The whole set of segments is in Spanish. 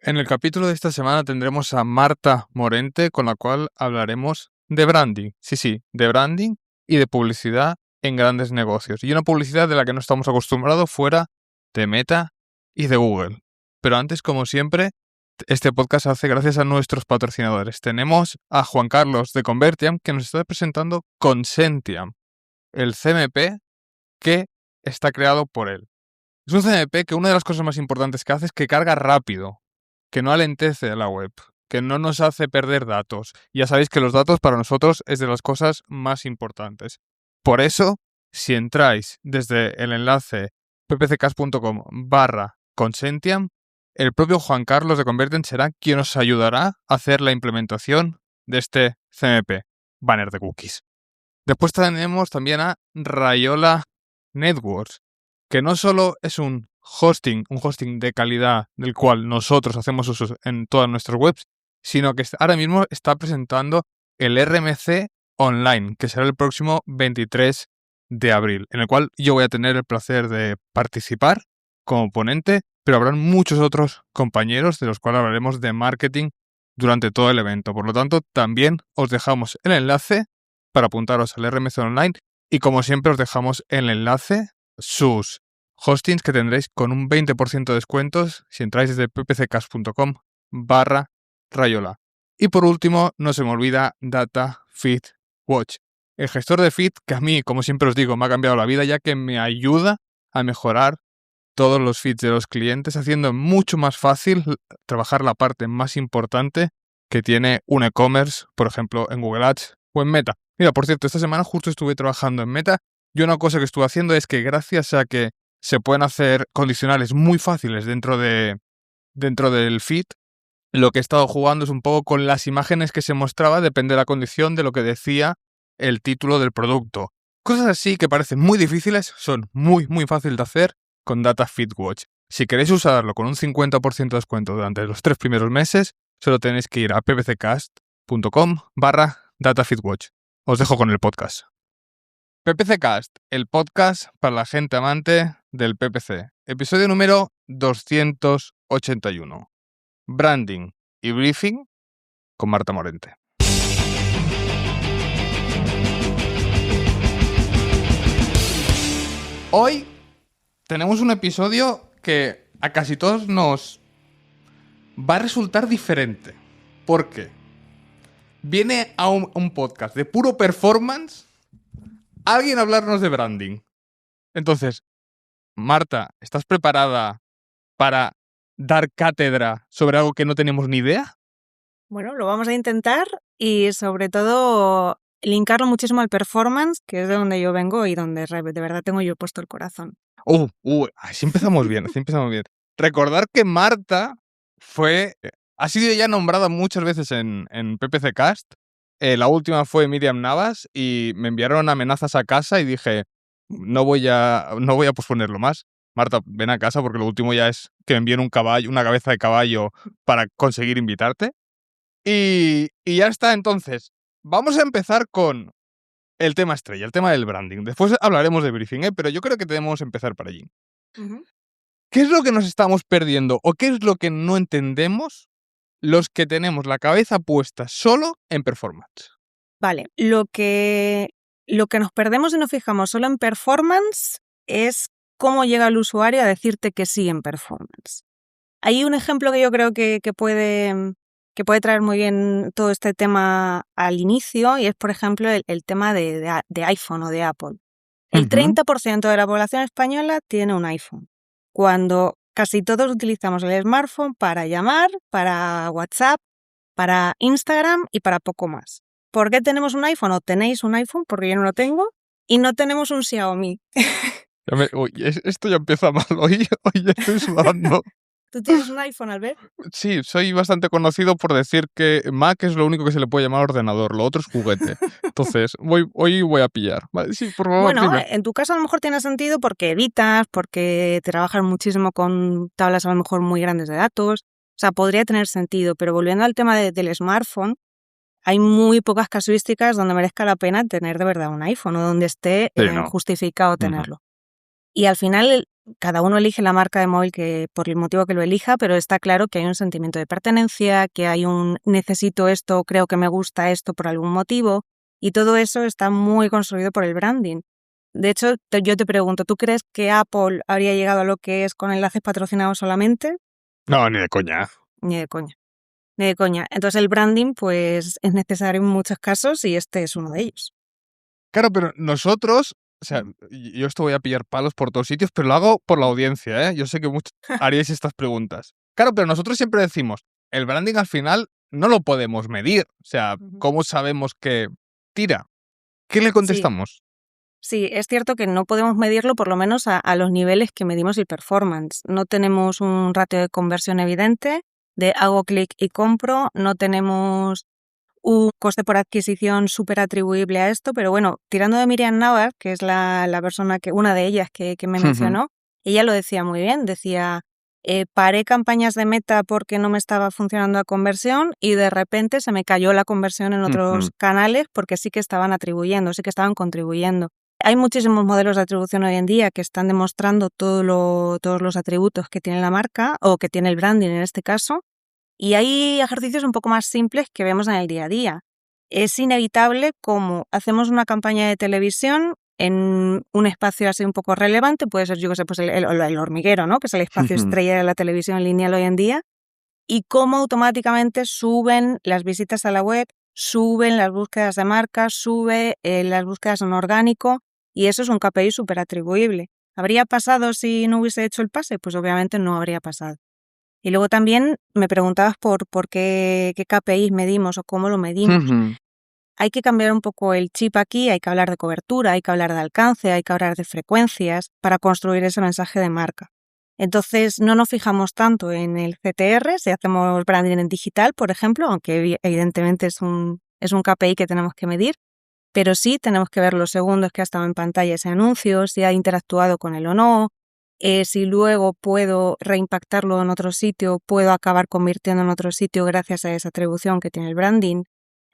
En el capítulo de esta semana tendremos a Marta Morente, con la cual hablaremos de branding. Sí, de branding y de publicidad en grandes negocios. Y una publicidad de la que no estamos acostumbrados fuera de Meta y de Google. Pero antes, como siempre, este podcast se hace gracias a nuestros patrocinadores. Tenemos a Juan Carlos de Convertiam, que nos está presentando Consentiam, el CMP que está creado por él. Es un CMP que una de las cosas más importantes que hace es que carga rápido, que no alentece la web, que no nos hace perder datos. Ya sabéis que los datos para nosotros es de las cosas más importantes. Por eso, si entráis desde el enlace ppccast.com/Consentiam, el propio Juan Carlos de Converten será quien os ayudará a hacer la implementación de este CMP, banner de cookies. Después tenemos también a Rayola Networks, que no solo es un hosting de calidad del cual nosotros hacemos uso en todas nuestras webs, sino que ahora mismo está presentando el RMC Online, que será el próximo 23 de abril, en el cual yo voy a tener el placer de participar como ponente, pero habrán muchos otros compañeros de los cuales hablaremos de marketing durante todo el evento. Por lo tanto, también os dejamos el enlace para apuntaros al RMC Online y, como siempre, os dejamos el enlace, sus hostings que tendréis con un 20% de descuentos si entráis desde ppccast.com/Rayola. Y por último, no se me olvida Data Feed Watch, el gestor de feed que a mí, como siempre os digo, me ha cambiado la vida, ya que me ayuda a mejorar todos los feeds de los clientes, haciendo mucho más fácil trabajar la parte más importante que tiene un e-commerce, por ejemplo, en Google Ads o en Meta. Mira, por cierto, esta semana justo estuve trabajando en Meta y una cosa que estuve haciendo es que, gracias a que se pueden hacer condicionales muy fáciles dentro del feed, lo que he estado jugando es un poco con las imágenes que se mostraba, depende de la condición de lo que decía el título del producto. Cosas así que parecen muy difíciles, son muy fáciles de hacer con Data Feed Watch. Si queréis usarlo con un 50% de descuento durante los 3 primeros meses, solo tenéis que ir a ppccast.com/DataFeedWatch. Os dejo con el podcast. PPCcast, el podcast para la gente amante del PPC. Episodio número 281. Branding y Briefing con Marta Morente. Hoy tenemos un episodio que a casi todos nos va a resultar diferente. ¿Por qué? Viene a un podcast de puro performance alguien a hablarnos de branding. Entonces, Marta, ¿estás preparada para dar cátedra sobre algo que no tenemos ni idea? Bueno, lo vamos a intentar y sobre todo linkarlo muchísimo al performance, que es de donde yo vengo y donde de verdad tengo yo puesto el corazón. Así empezamos bien, Recordar que Marta ha sido ya nombrada muchas veces en PPCcast. La última fue Miriam Navas y me enviaron amenazas a casa y dije, no voy a posponerlo más. Marta, ven a casa porque lo último ya es que me envíen una cabeza de caballo para conseguir invitarte. Y ya está, entonces. Vamos a empezar con el tema estrella, el tema del branding. Después hablaremos de briefing, pero yo creo que debemos empezar por allí. Uh-huh. ¿Qué es lo que nos estamos perdiendo o qué es lo que no entendemos los que tenemos la cabeza puesta solo en performance? Vale, lo que nos perdemos y nos fijamos solo en performance es cómo llega el usuario a decirte que sí en performance. Hay un ejemplo que yo creo que puede traer muy bien todo este tema al inicio y es, por ejemplo, el tema de iPhone o de Apple. El 30% de la población española tiene un iPhone, cuando casi todos utilizamos el smartphone para llamar, para WhatsApp, para Instagram y para poco más. ¿Por qué tenemos un iPhone o tenéis un iPhone? Porque yo no lo tengo y no tenemos un Xiaomi. Esto ya empieza mal, hoy ya estoy sudando. ¿Tú tienes un iPhone, Albert? Sí, soy bastante conocido por decir que Mac es lo único que se le puede llamar ordenador, lo otro es juguete. Entonces, hoy voy a pillar. Vale, sí, por favor, bueno, dime. En tu caso a lo mejor tiene sentido porque editas, porque trabajas muchísimo con tablas a lo mejor muy grandes de datos. O sea, podría tener sentido, pero volviendo al tema del smartphone, hay muy pocas casuísticas donde merezca la pena tener de verdad un iPhone o donde esté justificado tenerlo. Y al final cada uno elige la marca de móvil por el motivo que lo elija, pero está claro que hay un sentimiento de pertenencia, que hay un necesito esto, creo que me gusta esto por algún motivo, y todo eso está muy construido por el branding. De hecho, yo te pregunto, ¿tú crees que Apple habría llegado a lo que es con enlaces patrocinados solamente? No, ni de coña. Ni de coña. Ni de coña. Entonces el branding pues es necesario en muchos casos y este es uno de ellos. Claro, pero nosotros, o sea, yo esto voy a pillar palos por todos sitios, pero lo hago por la audiencia, ¿eh? Yo sé que muchos haríais estas preguntas. Claro, pero nosotros siempre decimos, el branding al final no lo podemos medir. O sea, ¿cómo sabemos que tira? ¿Qué le contestamos? Sí, es cierto que no podemos medirlo por lo menos a los niveles que medimos el performance. No tenemos un ratio de conversión evidente, de hago clic y compro, no tenemos un coste por adquisición súper atribuible a esto, pero bueno, tirando de Miriam Navar, que es la persona una de ellas que me mencionó, ella lo decía muy bien, decía, paré campañas de Meta porque no me estaba funcionando la conversión y de repente se me cayó la conversión en otros canales porque sí que estaban atribuyendo, sí que estaban contribuyendo. Hay muchísimos modelos de atribución hoy en día que están demostrando todos los atributos que tiene la marca o que tiene el branding en este caso. Y hay ejercicios un poco más simples que vemos en el día a día. Es inevitable como hacemos una campaña de televisión en un espacio así un poco relevante, puede ser, yo que sé, pues el hormiguero, ¿no? Que es el espacio estrella de la televisión lineal hoy en día, y cómo automáticamente suben las visitas a la web, suben las búsquedas de marca, sube las búsquedas en orgánico, y eso es un KPI súper atribuible. ¿Habría pasado si no hubiese hecho el pase? Pues obviamente no habría pasado. Y luego también me preguntabas por qué KPIs medimos o cómo lo medimos. Hay que cambiar un poco el chip aquí, hay que hablar de cobertura, hay que hablar de alcance, hay que hablar de frecuencias para construir ese mensaje de marca. Entonces no nos fijamos tanto en el CTR, si hacemos branding en digital, por ejemplo, aunque evidentemente es un KPI que tenemos que medir, pero sí tenemos que ver los segundos que ha estado en pantalla ese anuncio, si ha interactuado con él o no, si luego puedo reimpactarlo en otro sitio, puedo acabar convirtiendo en otro sitio gracias a esa atribución que tiene el branding.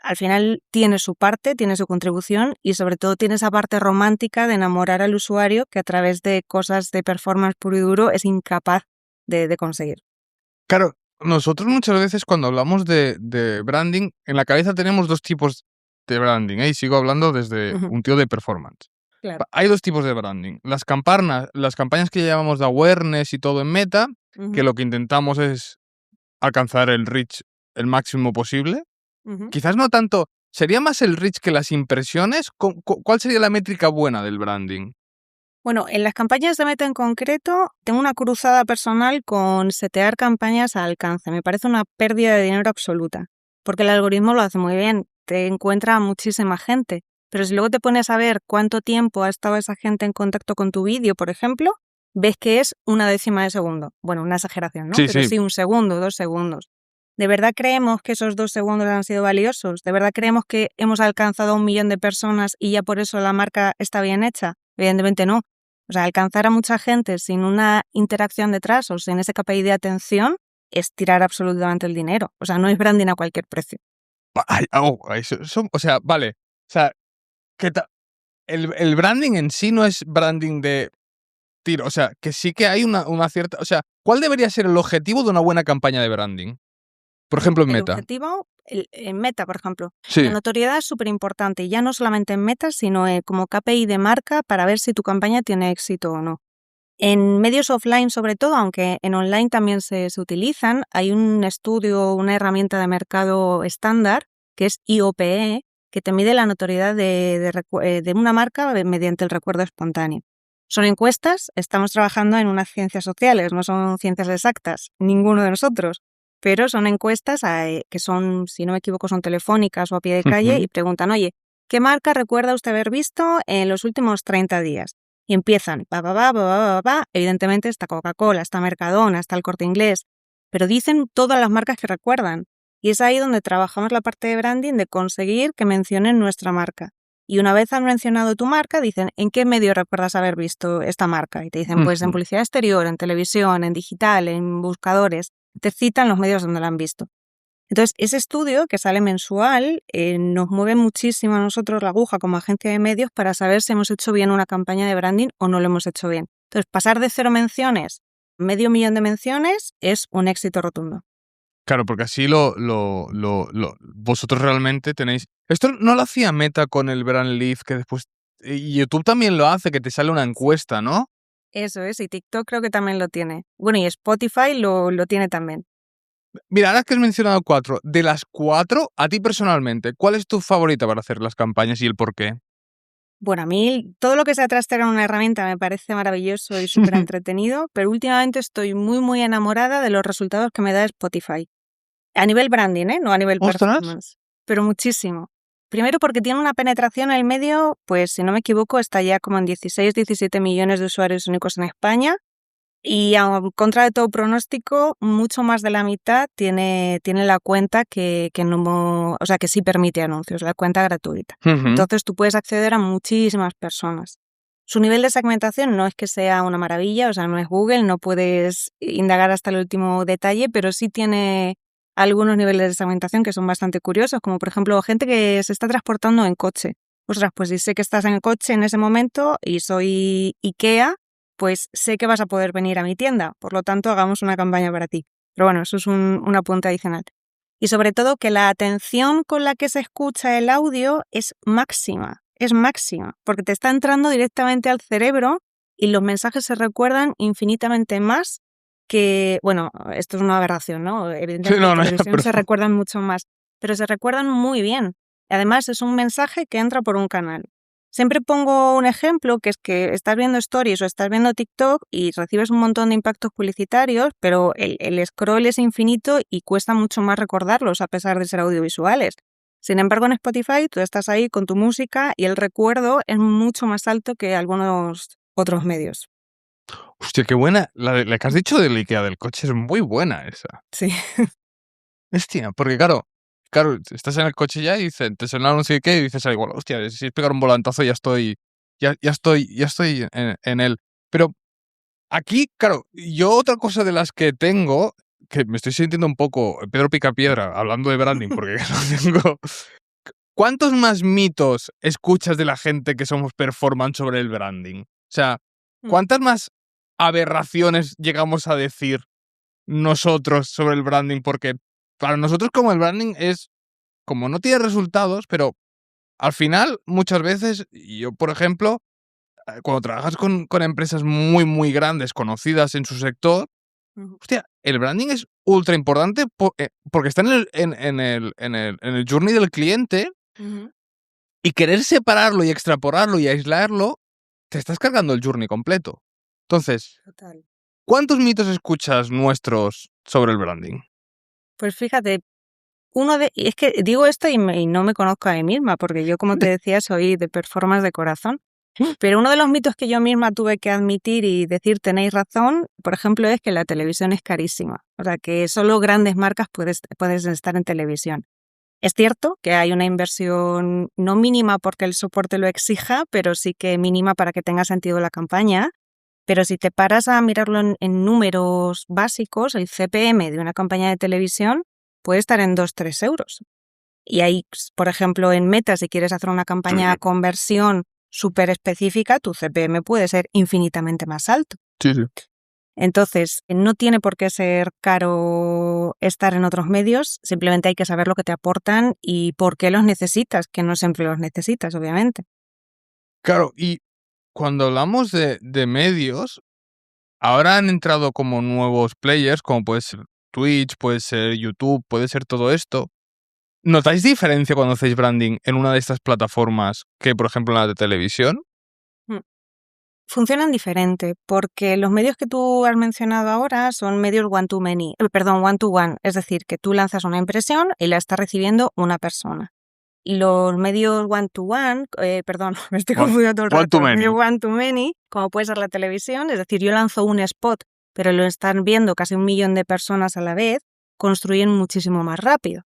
Al final tiene su parte, tiene su contribución y sobre todo tiene esa parte romántica de enamorar al usuario que a través de cosas de performance puro y duro es incapaz de conseguir. Claro, nosotros muchas veces cuando hablamos de branding, en la cabeza tenemos dos tipos de branding, ¿eh? Y sigo hablando desde un tío de performance. Claro. Hay dos tipos de branding. Las campañas que llamamos de awareness y todo en Meta, que lo que intentamos es alcanzar el reach el máximo posible. Quizás no tanto, ¿sería más el reach que las impresiones? ¿Cuál sería la métrica buena del branding? Bueno, en las campañas de Meta en concreto, tengo una cruzada personal con setear campañas a alcance. Me parece una pérdida de dinero absoluta, porque el algoritmo lo hace muy bien, te encuentra a muchísima gente, pero si luego te pones a ver cuánto tiempo ha estado esa gente en contacto con tu vídeo, por ejemplo, ves que es una décima de segundo. Bueno, una exageración, ¿no? Sí, pero sí. sí, 1 segundo, 2 segundos. ¿De verdad creemos que esos 2 segundos han sido valiosos? ¿De verdad creemos que hemos alcanzado a 1 millón de personas y ya por eso la marca está bien hecha? Evidentemente no. O sea, alcanzar a mucha gente sin una interacción detrás o sin ese KPI de atención es tirar absolutamente el dinero. O sea, no es branding a cualquier precio. O sea, vale. O sea, el branding en sí no es branding de tiro. O sea, que sí que hay una cierta... O sea, ¿cuál debería ser el objetivo de una buena campaña de branding? Por ejemplo, en Meta. El objetivo, en Meta, por ejemplo, Sí. la notoriedad es súper importante, y ya no solamente en Meta, sino como KPI de marca para ver si tu campaña tiene éxito o no. En medios offline sobre todo, aunque en online también se utilizan, hay un estudio, una herramienta de mercado estándar, que es IOPE, que te mide la notoriedad de una marca mediante el recuerdo espontáneo. Son encuestas, estamos trabajando en unas ciencias sociales, no son ciencias exactas, ninguno de nosotros, pero son encuestas que son, si no me equivoco, son telefónicas o a pie de calle y preguntan, oye, ¿qué marca recuerda usted haber visto en los últimos 30 días? Y empiezan, evidentemente está Coca-Cola, está Mercadona, está el Corte Inglés, pero dicen todas las marcas que recuerdan. Y es ahí donde trabajamos la parte de branding, de conseguir que mencionen nuestra marca. Y una vez han mencionado tu marca, dicen, ¿en qué medio recuerdas haber visto esta marca? Y te dicen, pues en publicidad exterior, en televisión, en digital, en buscadores. Te citan los medios donde la han visto. Entonces, ese estudio que sale mensual nos mueve muchísimo a nosotros la aguja como agencia de medios para saber si hemos hecho bien una campaña de branding o no lo hemos hecho bien. Entonces, pasar de 0 menciones a 500.000 de menciones es un éxito rotundo. Claro, porque así vosotros realmente tenéis... Esto no lo hacía Meta con el Brand Leaf, que después... Y YouTube también lo hace, que te sale una encuesta, ¿no? Eso es, y TikTok creo que también lo tiene. Bueno, y Spotify lo tiene también. Mira, ahora que has mencionado 4, de las 4, a ti personalmente, ¿cuál es tu favorita para hacer las campañas y el por qué? Bueno, a mí todo lo que sea trastear en una herramienta me parece maravilloso y súper entretenido, pero últimamente estoy muy, muy enamorada de los resultados que me da Spotify. A nivel branding, no a nivel ¡Ostras! performance, pero muchísimo. Primero porque tiene una penetración en el medio, pues si no me equivoco, está ya como en 16, 17 millones de usuarios únicos en España. Y a contra de todo pronóstico, mucho más de la mitad tiene la cuenta que no, o sea, que sí permite anuncios, la cuenta gratuita. Entonces tú puedes acceder a muchísimas personas. Su nivel de segmentación no es que sea una maravilla, o sea, no es Google, no puedes indagar hasta el último detalle, pero sí tiene algunos niveles de segmentación que son bastante curiosos, como por ejemplo gente que se está transportando en coche. Ostras, pues si sé que estás en el coche en ese momento y soy IKEA, pues sé que vas a poder venir a mi tienda, por lo tanto hagamos una campaña para ti. Pero bueno, eso es un apunte adicional. Y sobre todo que la atención con la que se escucha el audio es máxima, porque te está entrando directamente al cerebro y los mensajes se recuerdan infinitamente más que, bueno, esto es una aberración, ¿no? Evidentemente en televisión se recuerdan mucho más, pero se recuerdan muy bien. Además es un mensaje que entra por un canal. Siempre pongo un ejemplo, que es que estás viendo Stories o estás viendo TikTok y recibes un montón de impactos publicitarios, pero el scroll es infinito y cuesta mucho más recordarlos a pesar de ser audiovisuales. Sin embargo, en Spotify tú estás ahí con tu música y el recuerdo es mucho más alto que algunos otros medios. Hostia, qué buena. La que has dicho del IKEA del coche es muy buena esa. Sí. Hostia, porque claro, estás en el coche ya y dicen, te suena un no sé qué y dices, igual, hostia, si es pegar un volantazo ya estoy en él. Pero aquí, claro, yo otra cosa de las que tengo, que me estoy sintiendo un poco Pedro Picapiedra hablando de branding, porque no tengo... ¿Cuántos más mitos escuchas de la gente que somos performance sobre el branding? O sea, ¿cuántas más aberraciones llegamos a decir nosotros sobre el branding? Porque para nosotros como el branding es, como no tiene resultados, pero al final muchas veces, yo por ejemplo, cuando trabajas con empresas muy, muy grandes, conocidas en su sector, hostia, el branding es ultra importante porque está en el journey del cliente y querer separarlo y extrapolarlo y aislarlo, te estás cargando el journey completo. Entonces, Total. ¿cuántos mitos escuchas nuestros sobre el branding? Pues fíjate, es que digo esto y no me conozco a mí misma, porque yo, como te decía, soy de performance de corazón. Pero uno de los mitos que yo misma tuve que admitir y decir tenéis razón, por ejemplo, es que la televisión es carísima. O sea, que solo grandes marcas puedes estar en televisión. Es cierto que hay una inversión no mínima porque el soporte lo exija, pero sí que mínima para que tenga sentido la campaña. Pero si te paras a mirarlo en números básicos, el CPM de una campaña de televisión puede estar en 2-3 euros. Y ahí, por ejemplo, en Meta, si quieres hacer una campaña de conversión súper específica, tu CPM puede ser infinitamente más alto. Sí, sí. Entonces, no tiene por qué ser caro estar en otros medios, simplemente hay que saber lo que te aportan y por qué los necesitas, que no siempre los necesitas, obviamente. Claro, y cuando hablamos de medios, ahora han entrado como nuevos players, como puede ser Twitch, puede ser YouTube, puede ser todo esto. ¿Notáis diferencia cuando hacéis branding en una de estas plataformas que, por ejemplo, en la de televisión? Funcionan diferente, porque los medios que tú has mencionado ahora son medios one-to-one, es decir, que tú lanzas una impresión y la está recibiendo una persona. Los medios one-to-one, me estoy confundiendo todo el rato, medios one-to-many, como puede ser la televisión, es decir, yo lanzo un spot, pero lo están viendo casi 1 millón de personas a la vez, construyen muchísimo más rápido.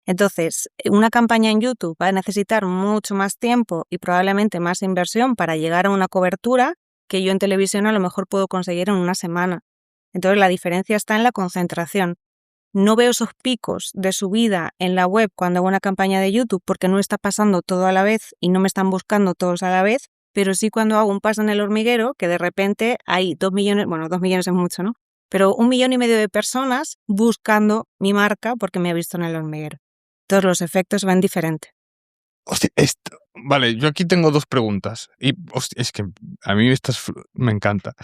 Entonces, una campaña en YouTube va a necesitar mucho más tiempo y probablemente más inversión para llegar a una cobertura que yo en televisión a lo mejor puedo conseguir en una semana. Entonces, la diferencia está en la concentración. No veo esos picos de subida en la web cuando hago una campaña de YouTube porque no está pasando todo a la vez y no me están buscando todos a la vez, pero sí cuando hago un paso en el hormiguero, que de repente hay 2 millones, bueno, 2 millones es mucho, ¿no? Pero 1,5 millones de personas buscando mi marca porque me ha visto en el hormiguero. Todos los efectos van diferentes. Hostia, vale, yo aquí tengo 2 preguntas. Y hostia, es que a mí me encanta.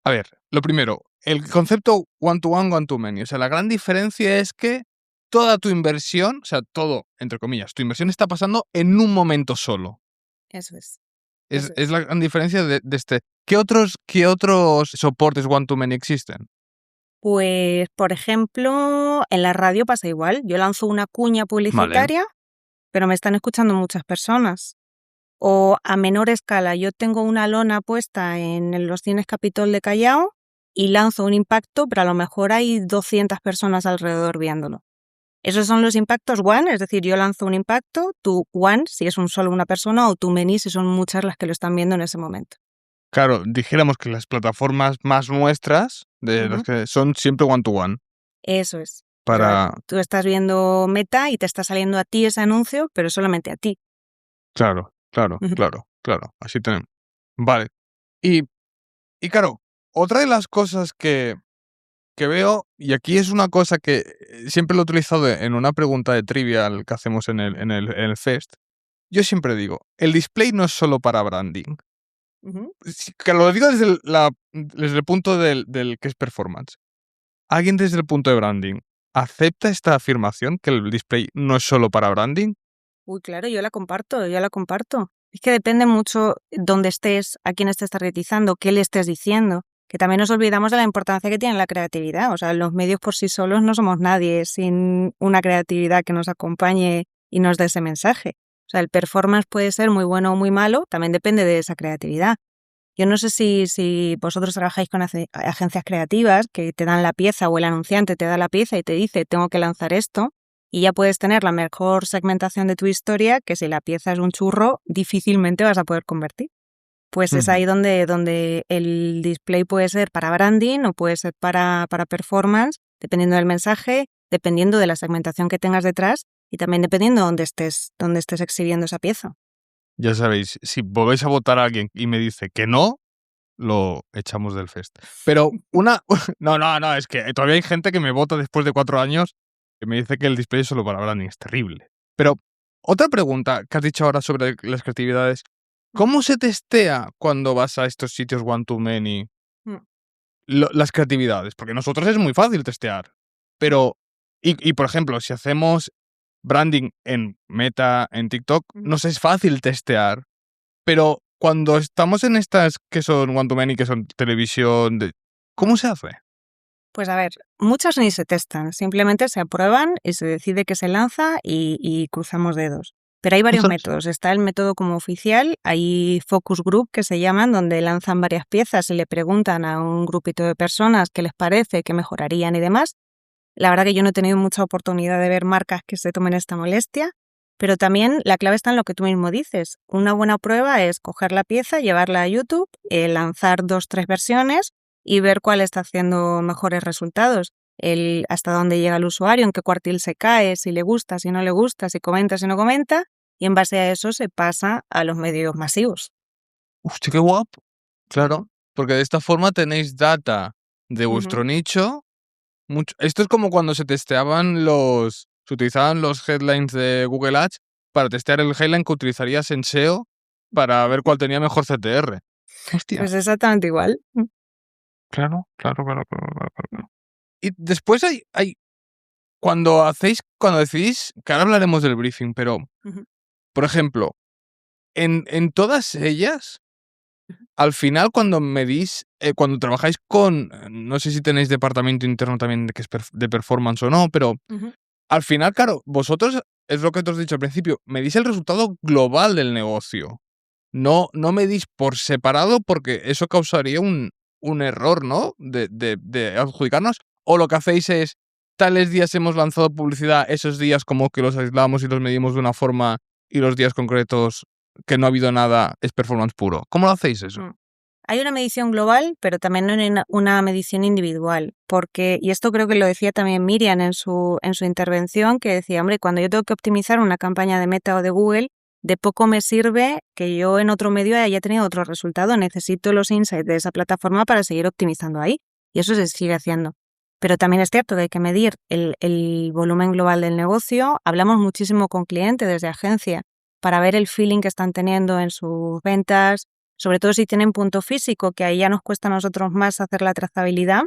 A ver, lo primero, el concepto one-to-one, one-to-many. O sea, la gran diferencia es que toda tu inversión, o sea, todo, entre comillas, tu inversión está pasando en un momento solo. Eso es. Es la gran diferencia de este. ¿Qué otros soportes one-to-many existen? Pues, por ejemplo, en la radio pasa igual. Yo lanzo una cuña Vale. publicitaria, pero me están escuchando muchas personas. O a menor escala, yo tengo una lona puesta en los Cines Capitol de Callao y lanzo un impacto, pero a lo mejor hay 200 personas alrededor viéndolo. Esos son los impactos one, es decir, yo lanzo un impacto, tu one si es solo una persona, o tu many si son muchas las que lo están viendo en ese momento. Claro, dijéramos que las plataformas más nuestras, de las que son siempre one-to-one. Eso es. O sea, Para. tú estás viendo Meta y te está saliendo a ti ese anuncio, pero solamente a ti. Claro, así tenemos. Vale. Y claro, otra de las cosas que veo, y aquí es una cosa que siempre lo he utilizado en una pregunta de trivial que hacemos en el Fest, yo siempre digo, el display no es solo para branding. Que lo digo desde el punto del que es performance. ¿Alguien desde el punto de branding acepta esta afirmación, que el display no es solo para branding? Uy, claro, yo la comparto. Es que depende mucho dónde estés, a quién estés targetizando, qué le estés diciendo, que también nos olvidamos de la importancia que tiene la creatividad. O sea, los medios por sí solos no somos nadie sin una creatividad que nos acompañe y nos dé ese mensaje. O sea, el performance puede ser muy bueno o muy malo, también depende de esa creatividad. Yo no sé si vosotros trabajáis con agencias creativas que te dan la pieza o el anunciante te da la pieza y te dice, tengo que lanzar esto, y ya puedes tener la mejor segmentación de tu historia, que si la pieza es un churro, difícilmente vas a poder convertir. Pues es ahí donde el display puede ser para branding o puede ser para performance, dependiendo del mensaje, dependiendo de la segmentación que tengas detrás y también dependiendo de dónde estés exhibiendo esa pieza. Ya sabéis, si volvéis a votar a alguien y me dice que no, lo echamos del Fest. Pero No, es que todavía hay gente que me vota después de 4 años que me dice que el display es solo para branding. Es terrible. Pero otra pregunta que has dicho ahora sobre las creatividades. ¿Cómo se testea cuando vas a estos sitios one-to-many las creatividades? Porque nosotros es muy fácil testear. Pero, y por ejemplo, si hacemos branding en Meta, en TikTok, nos es fácil testear. Pero cuando estamos en estas que son one-to-many, que son televisión, ¿cómo se hace? Pues a ver, muchas ni se testan, simplemente se aprueban y se decide que se lanza y cruzamos dedos. Pero hay varios métodos. Está el método como oficial, hay focus group que se llaman, donde lanzan varias piezas y le preguntan a un grupito de personas qué les parece, qué mejorarían y demás. La verdad que yo no he tenido mucha oportunidad de ver marcas que se tomen esta molestia, pero también la clave está en lo que tú mismo dices. Una buena prueba es coger la pieza, llevarla a YouTube, lanzar 2, 3 versiones y ver cuál está haciendo mejores resultados. Hasta dónde llega el usuario, en qué cuartil se cae, si le gusta, si no le gusta, si comenta, si no comenta, y en base a eso se pasa a los medios masivos. Hostia, qué guapo. Claro, porque de esta forma tenéis data de vuestro nicho. Esto es como cuando se utilizaban los headlines de Google Ads para testear el headline que utilizarías en SEO para ver cuál tenía mejor CTR. Hostia. Pues exactamente igual. Claro. Y después hay cuando decidís, que ahora hablaremos del briefing, pero, por ejemplo, en todas ellas, al final cuando cuando trabajáis con, no sé si tenéis departamento interno también que es de performance o no, pero al final, claro, vosotros, es lo que te os he dicho al principio, medís el resultado global del negocio. No medís por separado porque eso causaría un error, ¿no? De adjudicarnos. O lo que hacéis es, tales días hemos lanzado publicidad, esos días como que los aislamos y los medimos de una forma y los días concretos que no ha habido nada es performance puro. ¿Cómo lo hacéis eso? Hay una medición global, pero también hay una medición individual, porque, y esto creo que lo decía también Miriam en su intervención, que decía, hombre, cuando yo tengo que optimizar una campaña de Meta o de Google, de poco me sirve que yo en otro medio haya tenido otro resultado. Necesito los insights de esa plataforma para seguir optimizando ahí. Y eso se sigue haciendo. Pero también es cierto que hay que medir el volumen global del negocio. Hablamos muchísimo con clientes desde agencia para ver el feeling que están teniendo en sus ventas, sobre todo si tienen punto físico, que ahí ya nos cuesta a nosotros más hacer la trazabilidad,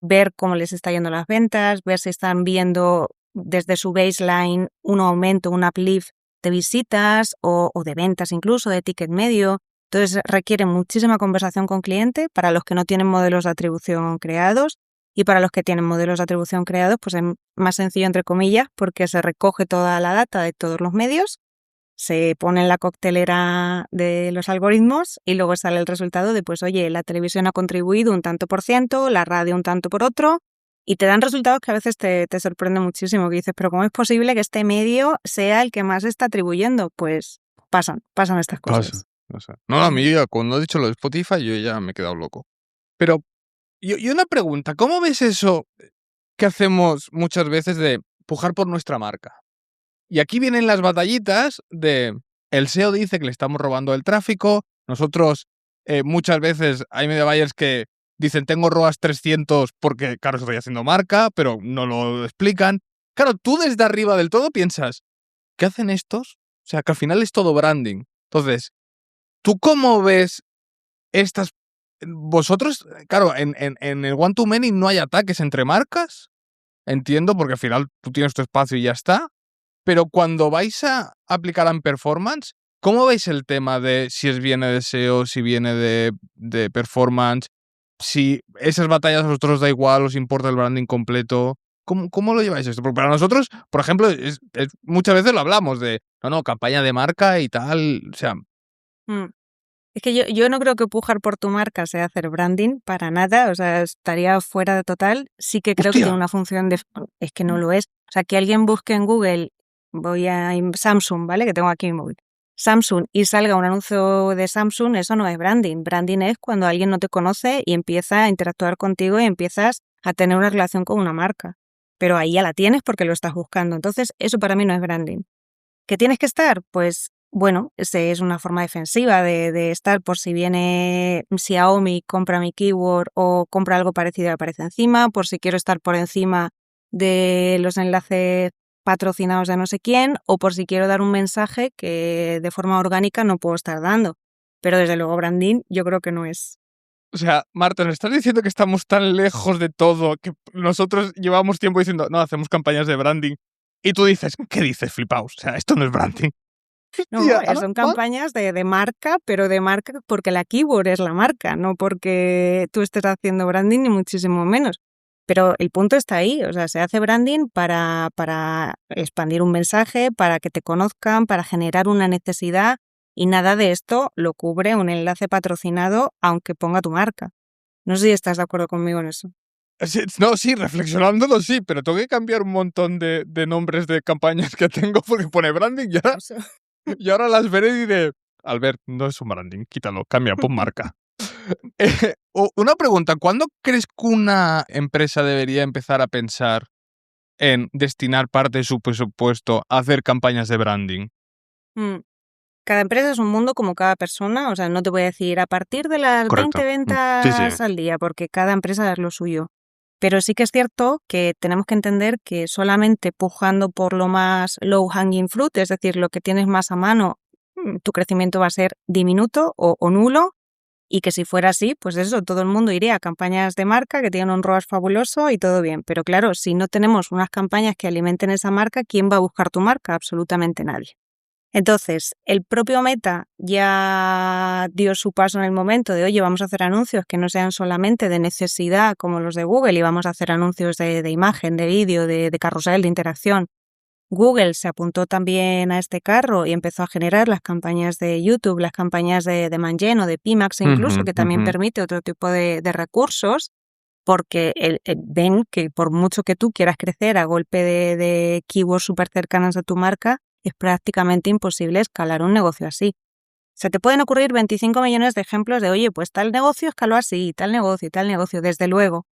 ver cómo les está yendo las ventas, ver si están viendo desde su baseline un aumento, un uplift de visitas o de ventas incluso, de ticket medio. Entonces requiere muchísima conversación con cliente para los que no tienen modelos de atribución creados, y para los que tienen modelos de atribución creados pues es más sencillo entre comillas porque se recoge toda la data de todos los medios, se pone en la coctelera de los algoritmos y luego sale el resultado de pues oye, la televisión ha contribuido un tanto por ciento, la radio un tanto por otro, y te dan resultados que a veces te sorprende muchísimo, que dices, pero ¿cómo es posible que este medio sea el que más está atribuyendo? Pues pasan estas cosas. Pasa. No, a mí cuando he dicho lo de Spotify yo ya me he quedado loco. Pero, y una pregunta, ¿cómo ves eso que hacemos muchas veces de pujar por nuestra marca? Y aquí vienen las batallitas de el SEO dice que le estamos robando el tráfico, nosotros muchas veces hay media buyers que dicen tengo ROAS 300 porque, claro, estoy haciendo marca, pero no lo explican. Claro, tú desde arriba del todo piensas, ¿qué hacen estos? O sea, que al final es todo branding. Entonces, ¿tú cómo ves estas? Vosotros, claro, en el one-to-many no hay ataques entre marcas, entiendo, porque al final tú tienes tu espacio y ya está. Pero cuando vais a aplicar en performance, ¿cómo veis el tema de si viene de SEO, si viene de performance? Si esas batallas a vosotros os da igual, os importa el branding completo. ¿Cómo lo lleváis esto? Porque para nosotros, por ejemplo, muchas veces lo hablamos de, no, campaña de marca y tal. O sea, Es que yo no creo que pujar por tu marca sea hacer branding, para nada, o sea, estaría fuera de total. Sí que creo que tiene una función de... Es que no lo es. O sea, que alguien busque en Google, voy a Samsung, ¿vale? Que tengo aquí mi móvil. Samsung y salga un anuncio de Samsung, eso no es branding. Branding es cuando alguien no te conoce y empieza a interactuar contigo y empiezas a tener una relación con una marca. Pero ahí ya la tienes porque lo estás buscando. Entonces, eso para mí no es branding. ¿Qué tienes que estar? Pues bueno, es una forma defensiva de estar por si viene Xiaomi, compra mi keyword o compra algo parecido que aparece encima, por si quiero estar por encima de los enlaces patrocinados de no sé quién, o por si quiero dar un mensaje que de forma orgánica no puedo estar dando. Pero desde luego branding yo creo que no es. o sea, Marta, ¿nos estás diciendo que estamos tan lejos de todo que nosotros llevamos tiempo diciendo, no, hacemos campañas de branding? Y tú dices, ¿qué dices, flipaos? O sea, esto no es branding. No, son campañas de marca, pero de marca porque la keyword es la marca, no porque tú estés haciendo branding ni muchísimo menos. Pero el punto está ahí, o sea, se hace branding para expandir un mensaje, para que te conozcan, para generar una necesidad, y nada de esto lo cubre un enlace patrocinado aunque ponga tu marca. No sé si estás de acuerdo conmigo en eso. No, sí, reflexionándolo sí, pero tengo que cambiar un montón de nombres de campañas que tengo porque pone branding y ahora las veré y diré, Albert, no es un branding, quítalo, cambia, pon marca. Una pregunta, ¿cuándo crees que una empresa debería empezar a pensar en destinar parte de su presupuesto a hacer campañas de branding? Cada empresa es un mundo como cada persona, o sea, no te voy a decir a partir de las Correcto. 20 ventas Sí. al día, porque cada empresa es lo suyo. Pero sí que es cierto que tenemos que entender que solamente pujando por lo más low hanging fruit, es decir, lo que tienes más a mano, tu crecimiento va a ser diminuto o nulo, y que si fuera así, pues eso, todo el mundo iría a campañas de marca que tienen un ROAS fabuloso y todo bien. Pero claro, si no tenemos unas campañas que alimenten esa marca, ¿quién va a buscar tu marca? Absolutamente nadie. Entonces, el propio Meta ya dio su paso en el momento de, oye, vamos a hacer anuncios que no sean solamente de necesidad como los de Google, y vamos a hacer anuncios de imagen, de vídeo, de carrusel, de interacción. Google se apuntó también a este carro y empezó a generar las campañas de YouTube, las campañas de Manjeno, de Pimax incluso, que también permite otro tipo de recursos, porque ven que por mucho que tú quieras crecer a golpe de keywords súper cercanas a tu marca, es prácticamente imposible escalar un negocio así. Se te pueden ocurrir 25 millones de ejemplos de, oye, pues tal negocio escaló así, tal negocio, desde luego.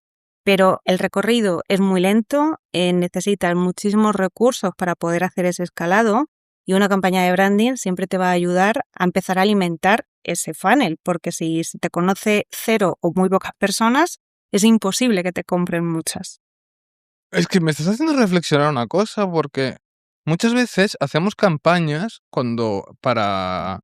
Pero el recorrido es muy lento, necesitas muchísimos recursos para poder hacer ese escalado, Y una campaña de branding siempre te va a ayudar a empezar a alimentar ese funnel, porque si te conoce 0 o muy pocas personas, es imposible que te compren muchas. Es que me estás haciendo reflexionar una cosa, porque muchas veces hacemos campañas para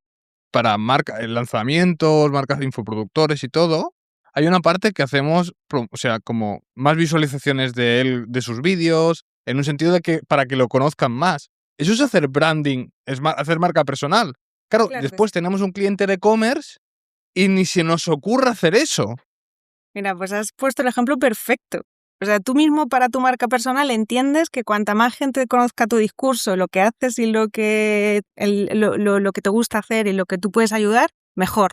lanzamientos, marcas de infoproductores y todo. Hay una parte que hacemos, o sea, como más visualizaciones de él, de sus vídeos, en un sentido de que para que lo conozcan más. Eso es hacer branding, hacer marca personal. Claro, Claro que sí. después tenemos un cliente de e-commerce y ni se nos ocurre hacer eso. Mira, pues has puesto el ejemplo perfecto. O sea, tú mismo para tu marca personal entiendes que cuanta más gente conozca tu discurso, lo que haces y lo que te gusta hacer y lo que tú puedes ayudar, mejor.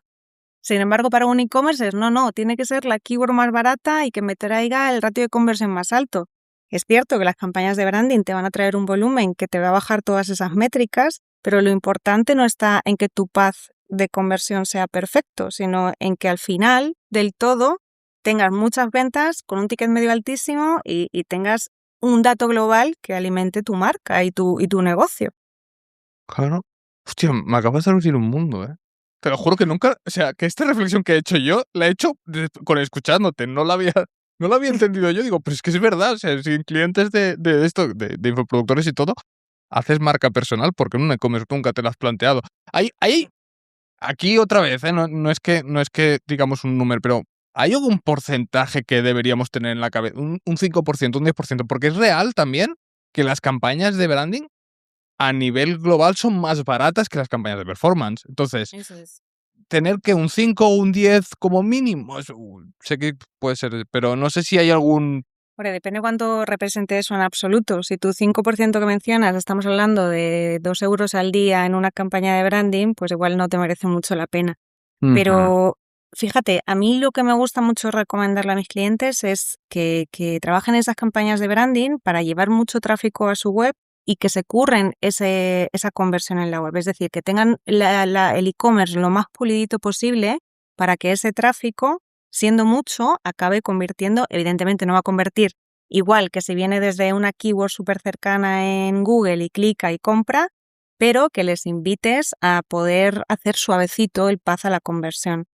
Sin embargo, para un e-commerce es no, tiene que ser la keyword más barata y que me traiga el ratio de conversión más alto. Es cierto que las campañas de branding te van a traer un volumen que te va a bajar todas esas métricas, pero lo importante no está en que tu path de conversión sea perfecto, sino en que al final del todo tengas muchas ventas con un ticket medio altísimo y tengas un dato global que alimente tu marca y tu negocio. Claro. Hostia, me acabas de abrir un mundo, ¿eh? Te lo juro que nunca, o sea, que esta reflexión que he hecho yo, la he hecho con escuchándote, no la había entendido yo. Digo, pero es que es verdad, o sea, sin clientes de esto, de infoproductores y todo, haces marca personal, porque en un e-commerce nunca te lo has planteado. Aquí otra vez, ¿eh? No es que digamos un número, pero ¿hay algún porcentaje que deberíamos tener en la cabeza? Un 5%, un 10%, porque es real también que las campañas de branding a nivel global son más baratas que las campañas de performance. Entonces, Eso es. tener que un 5 o un 10 como mínimo, sé que puede ser, pero no sé si hay algún... Ahora, depende cuánto represente eso en absoluto. Si tu 5% que mencionas, estamos hablando de 2 euros al día en una campaña de branding, pues igual no te merece mucho la pena. Ujú. Pero fíjate, a mí lo que me gusta mucho recomendarle a mis clientes es que trabajen esas campañas de branding para llevar mucho tráfico a su web y que se curren esa conversión en la web. Es decir, que tengan el e-commerce lo más pulidito posible para que ese tráfico, siendo mucho, acabe convirtiendo. Evidentemente no va a convertir igual que si viene desde una keyword súper cercana en Google y clica y compra, pero que les invites a poder hacer suavecito el path a la conversión.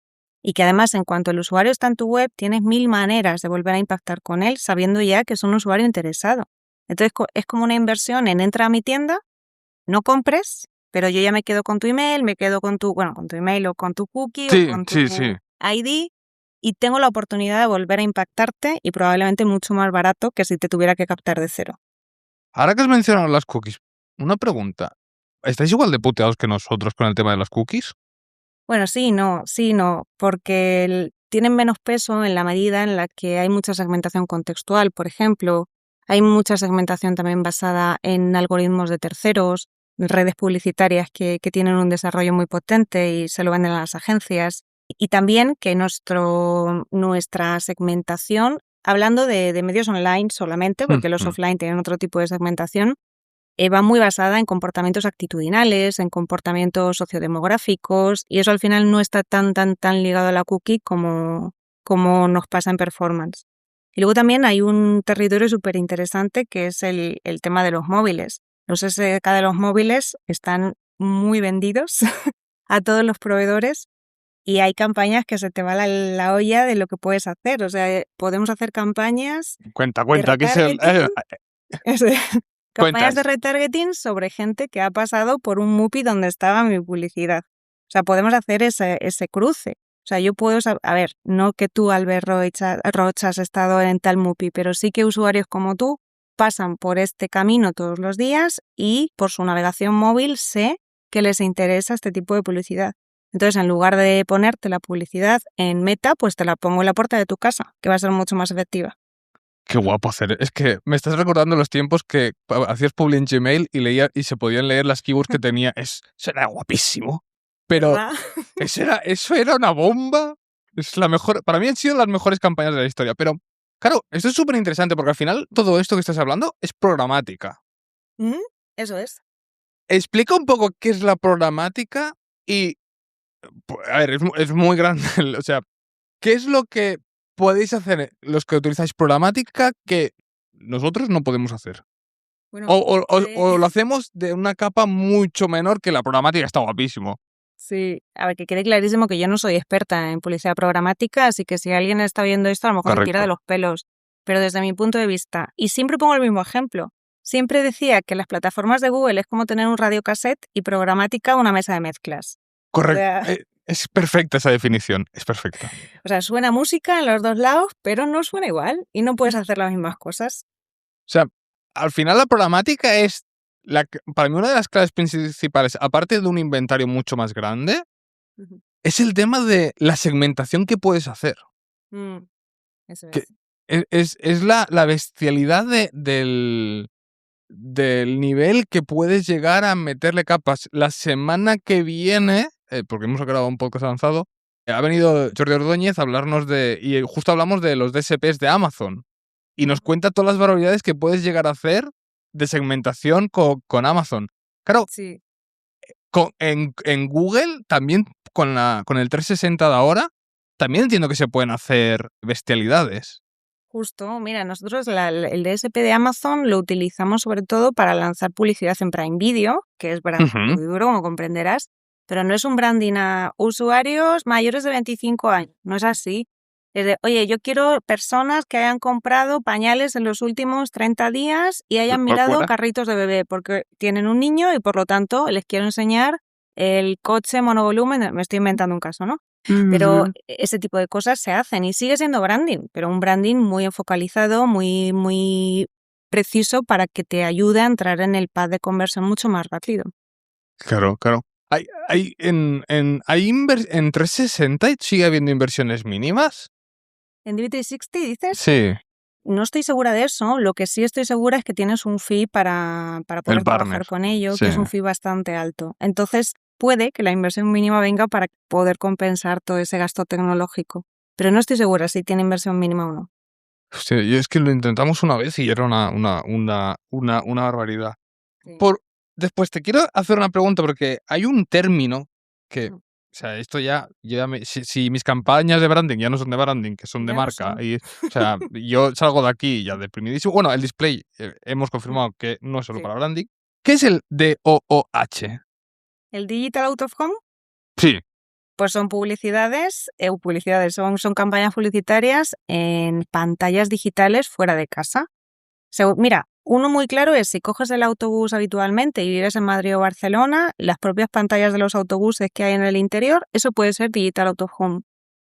Y que además, en cuanto el usuario está en tu web, tienes 1000 maneras de volver a impactar con él, sabiendo ya que es un usuario interesado. Entonces, es como una inversión en entra a mi tienda, no compres, pero yo ya me quedo con tu email, me quedo con tu email o con tu cookie o Sí, con tu sí. ID y tengo la oportunidad de volver a impactarte y probablemente mucho más barato que si te tuviera que captar de cero. Ahora que has mencionado las cookies, una pregunta. ¿Estáis igual de puteados que nosotros con el tema de las cookies? Bueno, sí, no, porque tienen menos peso en la medida en la que hay mucha segmentación contextual, por ejemplo. Hay mucha segmentación también basada en algoritmos de terceros, redes publicitarias que tienen un desarrollo muy potente y se lo venden a las agencias. Y también que nuestra segmentación, hablando de medios online solamente, porque los Ujú. offline tienen otro tipo de segmentación, va muy basada en comportamientos actitudinales, en comportamientos sociodemográficos, y eso al final no está tan ligado a la cookie como nos pasa en performance. Y luego también hay un territorio súper interesante que es el tema de los móviles. Los SDK de los móviles están muy vendidos a todos los proveedores y hay campañas que se te va la olla de lo que puedes hacer. O sea, podemos hacer campañas Cuenta, de que es el... retargeting. Campañas de cuentas. retargeting sobre gente que ha pasado por un MUPI donde estaba mi publicidad. O sea, podemos hacer ese cruce. O sea, yo puedo saber, a ver, no que tú, Albert Roch, has estado en tal MUPI, pero sí que usuarios como tú pasan por este camino todos los días y por su navegación móvil sé que les interesa este tipo de publicidad. Entonces, en lugar de ponerte la publicidad en Meta, pues te la pongo en la puerta de tu casa, que va a ser mucho más efectiva. Qué guapo hacer. Es que me estás recordando los tiempos que hacías publi en Gmail y se podían leer las keywords que tenía. Eso era guapísimo. Pero ¿Verdad? eso era una bomba. Es la mejor. Para mí han sido las mejores campañas de la historia. Pero, claro, esto es súper interesante porque al final todo esto que estás hablando es programática. ¿Mm? Eso es. Explica un poco qué es la programática y, a ver, es muy grande. O sea, ¿qué es lo que podéis hacer los que utilizáis programática que nosotros no podemos hacer? Bueno, O lo hacemos de una capa mucho menor, que la programática está guapísimo. sí, a ver, que quede clarísimo que yo no soy experta en publicidad programática, así que si alguien está viendo esto, a lo mejor se tira de los pelos. Pero desde mi punto de vista, y siempre pongo el mismo ejemplo, siempre decía que las plataformas de Google es como tener un radiocassette y programática una mesa de mezclas. Correcto. Es perfecta esa definición, es perfecta. O sea, suena música en los dos lados, pero no suena igual y no puedes hacer las mismas cosas. O sea, al final la programática es, para mí, una de las claves principales, aparte de un inventario mucho más grande, es el tema de la segmentación que puedes hacer. Eso Que es. es la bestialidad del nivel que puedes llegar a meterle capas. La semana que viene, porque hemos grabado un podcast avanzado, ha venido Jordi Ordóñez a hablarnos y justo hablamos de los DSPs de Amazon. Y nos cuenta todas las barbaridades que puedes llegar a hacer de segmentación con Amazon. Claro, sí. en Google también, con el 360 de ahora, también entiendo que se pueden hacer bestialidades. Justo, mira, nosotros el DSP de Amazon lo utilizamos sobre todo para lanzar publicidad en Prime Video, que es branding muy duro, como comprenderás, pero no es un branding a usuarios mayores de 25 años, no es así. Es de, oye, yo quiero personas que hayan comprado pañales en los últimos 30 días y hayan mirado carritos de bebé, porque tienen un niño y por lo tanto les quiero enseñar el coche monovolumen, me estoy inventando un caso, ¿no? Pero ese tipo de cosas se hacen y sigue siendo branding, pero un branding muy enfocalizado, muy, muy preciso para que te ayude a entrar en el path de conversión mucho más rápido. Claro. En 360 sigue habiendo inversiones mínimas. ¿En DV360 dices? Sí. No estoy segura de eso. Lo que sí estoy segura es que tienes un fee para poder trabajar con ello, que es un fee bastante alto. Entonces, puede que la inversión mínima venga para poder compensar todo ese gasto tecnológico. Pero no estoy segura si tiene inversión mínima o no. Hostia, y es que lo intentamos una vez y era una barbaridad. Sí. Después te quiero hacer una pregunta, porque hay un término que, o sea, esto si mis campañas de branding ya no son de branding, que son de marca, y, o sea, yo salgo de aquí ya deprimidísimo. Bueno, el display hemos confirmado que no es solo para branding. ¿Qué es el DOOH? ¿El Digital Out of Home? Sí. Pues son publicidades, son campañas publicitarias en pantallas digitales fuera de casa. Mira, uno muy claro es si coges el autobús habitualmente y vives en Madrid o Barcelona, las propias pantallas de los autobuses que hay en el interior, eso puede ser Digital Out of Home.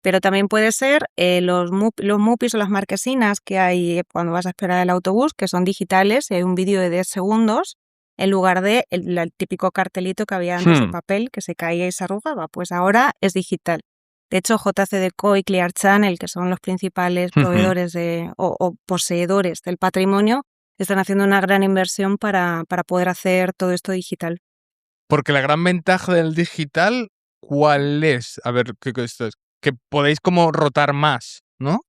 Pero también puede ser los mupis o las marquesinas que hay cuando vas a esperar el autobús, que son digitales y hay un vídeo de 10 segundos en lugar de el típico cartelito que había antes de papel que se caía y se arrugaba. Pues ahora es digital. De hecho, JCDecaux y Clear Channel, que son los principales proveedores o poseedores del patrimonio, están haciendo una gran inversión para poder hacer todo esto digital. Porque la gran ventaja del digital, ¿cuál es? A ver, ¿qué esto es? Que podéis como rotar más, ¿no?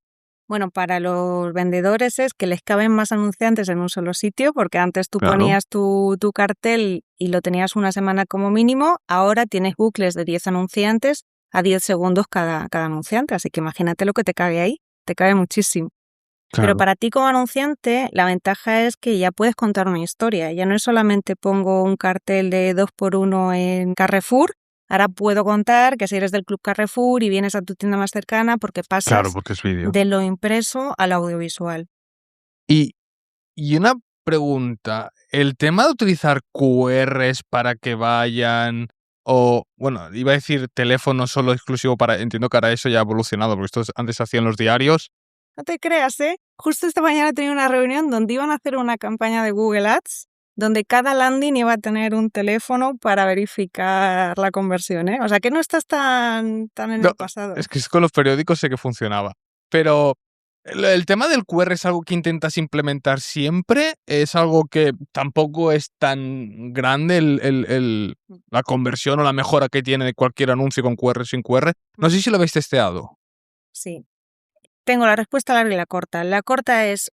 Bueno, para los vendedores es que les caben más anunciantes en un solo sitio, porque antes tú ponías tu cartel y lo tenías una semana como mínimo, ahora tienes bucles de 10 anunciantes a 10 segundos cada anunciante, así que imagínate lo que te cabe ahí, te cabe muchísimo. Claro. Pero para ti como anunciante la ventaja es que ya puedes contar una historia, ya no es solamente pongo un cartel de 2x1 en Carrefour. Ahora puedo contar que si eres del Club Carrefour y vienes a tu tienda más cercana porque pasas porque es vídeo. de lo impreso al audiovisual. Y una pregunta, ¿el tema de utilizar QRs para que vayan o, bueno, iba a decir teléfono solo exclusivo para, entiendo que ahora eso ya ha evolucionado, porque esto antes se hacía en los diarios? No te creas, ¿eh? Justo esta mañana tenía una reunión donde iban a hacer una campaña de Google Ads donde cada landing iba a tener un teléfono para verificar la conversión, ¿eh? O sea, que no estás tan en el pasado. Es que con los periódicos sé que funcionaba. Pero el tema del QR es algo que intentas implementar siempre. Es algo que tampoco es tan grande la conversión o la mejora que tiene de cualquier anuncio con QR o sin QR. No sé si lo habéis testeado. Sí. Tengo la respuesta larga y la corta. La corta es,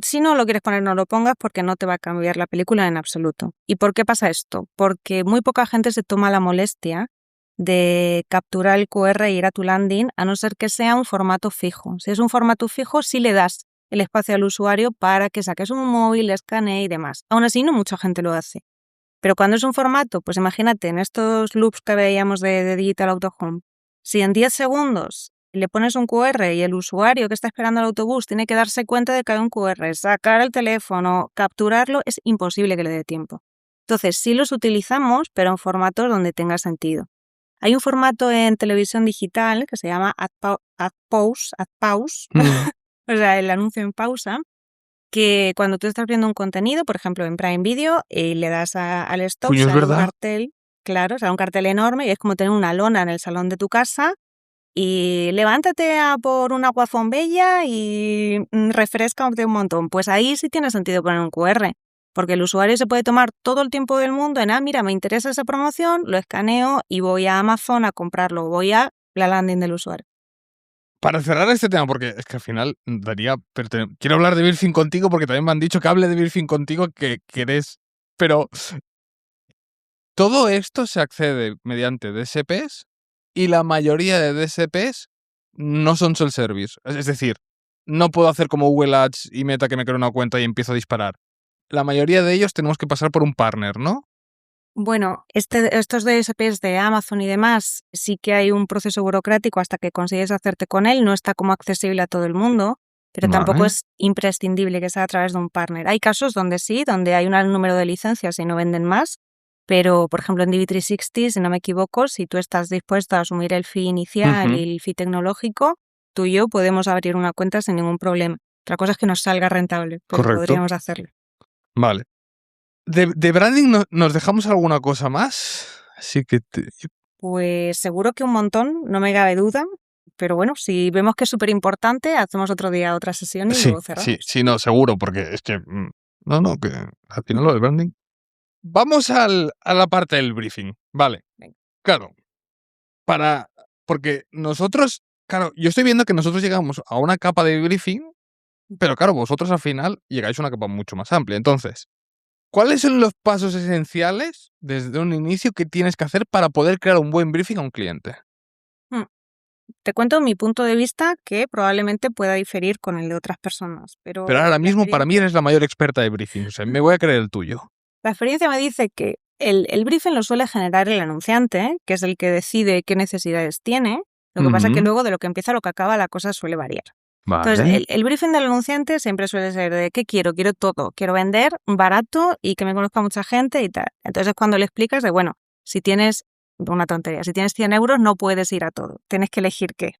si no lo quieres poner, no lo pongas porque no te va a cambiar la película en absoluto. ¿Y por qué pasa esto? Porque muy poca gente se toma la molestia de capturar el QR e ir a tu landing, a no ser que sea un formato fijo. Si es un formato fijo, sí le das el espacio al usuario para que saques un móvil, escanee y demás. Aún así, no mucha gente lo hace. Pero cuando es un formato, pues imagínate, en estos loops que veíamos de Digital Out of Home, si en 10 segundos le pones un QR y el usuario que está esperando el autobús tiene que darse cuenta de que hay un QR, sacar el teléfono, capturarlo, es imposible que le dé tiempo. Entonces, sí los utilizamos, pero en formatos donde tenga sentido. Hay un formato en televisión digital que se llama Ad Pause, o sea, el anuncio en pausa, que cuando tú estás viendo un contenido, por ejemplo en Prime Video, le das al stop, Coño, es sale un verdad. cartel, claro, sale un cartel enorme y es como tener una lona en el salón de tu casa y levántate a por una agua bella y refrescate un montón. Pues ahí sí tiene sentido poner un QR, porque el usuario se puede tomar todo el tiempo del mundo en, mira, me interesa esa promoción, lo escaneo y voy a Amazon a comprarlo, voy a la landing del usuario. Para cerrar este tema, porque es que al final daría... quiero hablar de Birfing contigo porque también me han dicho que hable de Birfing contigo, que eres... Pero todo esto se accede mediante DSPs y la mayoría de DSPs no son self-service. Es decir, no puedo hacer como Google Ads y Meta que me creo una cuenta y empiezo a disparar. La mayoría de ellos tenemos que pasar por un partner, ¿no? Bueno, estos DSPs de Amazon y demás, sí que hay un proceso burocrático hasta que consigues hacerte con él, no está como accesible a todo el mundo, pero tampoco es imprescindible que sea a través de un partner. Hay casos donde sí, donde hay un número de licencias y no venden más, pero por ejemplo en DV360, si no me equivoco, si tú estás dispuesto a asumir el fee inicial y el fee tecnológico, tú y yo podemos abrir una cuenta sin ningún problema. Otra cosa es que nos salga rentable, pero Correcto. podríamos hacerlo. Vale. ¿De branding nos dejamos alguna cosa más? Así que... Pues seguro que un montón, no me cabe duda, pero bueno, si vemos que es súper importante, hacemos otro día otra sesión y luego cerramos. Sí, no, seguro, porque es que... No, que al final lo del branding... Vamos a la parte del briefing, vale. Venga. Claro, porque nosotros... Claro, yo estoy viendo que nosotros llegamos a una capa de briefing, pero claro, vosotros al final llegáis a una capa mucho más amplia. Entonces, ¿cuáles son los pasos esenciales desde un inicio que tienes que hacer para poder crear un buen briefing a un cliente? Te cuento mi punto de vista, que probablemente pueda diferir con el de otras personas. Pero ahora mismo para mí eres la mayor experta de briefing, o sea, me voy a creer el tuyo. La experiencia me dice que el briefing lo suele generar el anunciante, que es el que decide qué necesidades tiene. Lo que pasa es que luego de lo que empieza a lo que acaba la cosa suele variar. Vale. Entonces, el briefing del anunciante siempre suele ser de ¿qué quiero? Quiero todo. Quiero vender barato y que me conozca mucha gente y tal. Entonces, cuando le explicas de, bueno, si tienes, una tontería, si tienes 100 euros no puedes ir a todo. Tienes que elegir qué.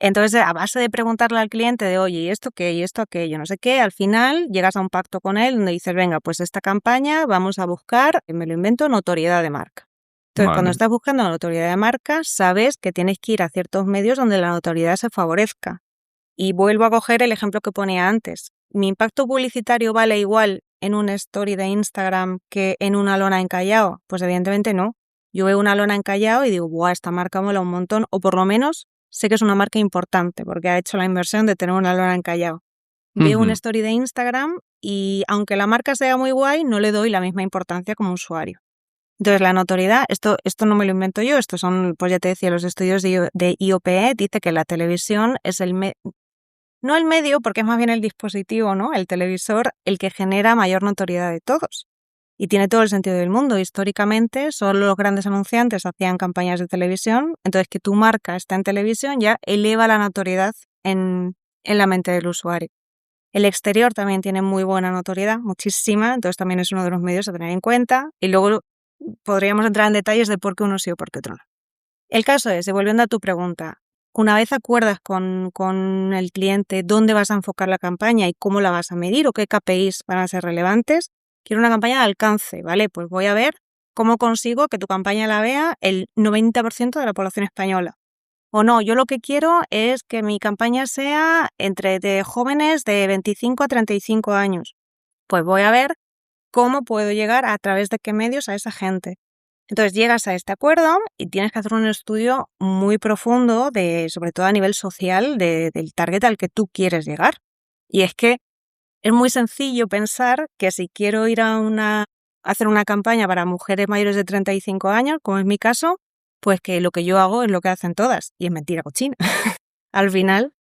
Entonces, a base de preguntarle al cliente de, oye, ¿y esto qué? ¿Y esto aquello? No sé qué, al final llegas a un pacto con él donde dices, venga, pues esta campaña vamos a buscar, me lo invento, notoriedad de marca. Entonces, cuando estás buscando notoriedad de marca, sabes que tienes que ir a ciertos medios donde la notoriedad se favorezca. Y vuelvo a coger el ejemplo que ponía antes. ¿Mi impacto publicitario vale igual en una story de Instagram que en una lona en Callao? Pues evidentemente no. Yo veo una lona en Callao y digo, ¡buah, esta marca mola un montón! O por lo menos sé que es una marca importante porque ha hecho la inversión de tener una lona en Callao. Veo una story de Instagram y aunque la marca sea muy guay, no le doy la misma importancia como usuario. Entonces, la notoriedad, esto no me lo invento yo, estos son, pues ya te decía, los estudios de IOPE, dice que la televisión es no el medio, porque es más bien el dispositivo, ¿no? El televisor, el que genera mayor notoriedad de todos. Y tiene todo el sentido del mundo. Históricamente, solo los grandes anunciantes hacían campañas de televisión, entonces que tu marca está en televisión ya eleva la notoriedad en la mente del usuario. El exterior también tiene muy buena notoriedad, muchísima, entonces también es uno de los medios a tener en cuenta. Y luego podríamos entrar en detalles de por qué uno sí o por qué otro no. El caso es, volviendo a tu pregunta, una vez acuerdas con el cliente dónde vas a enfocar la campaña y cómo la vas a medir o qué KPIs van a ser relevantes, quiero una campaña de alcance, ¿vale? Pues voy a ver cómo consigo que tu campaña la vea el 90% de la población española. O no, yo lo que quiero es que mi campaña sea de jóvenes de 25 a 35 años. Pues voy a ver cómo puedo llegar a través de qué medios a esa gente. Entonces llegas a este acuerdo y tienes que hacer un estudio muy profundo, sobre todo a nivel social, del target al que tú quieres llegar. Y es que es muy sencillo pensar que si quiero ir a hacer una campaña para mujeres mayores de 35 años, como es mi caso, pues que lo que yo hago es lo que hacen todas, y es mentira cochina. Al final,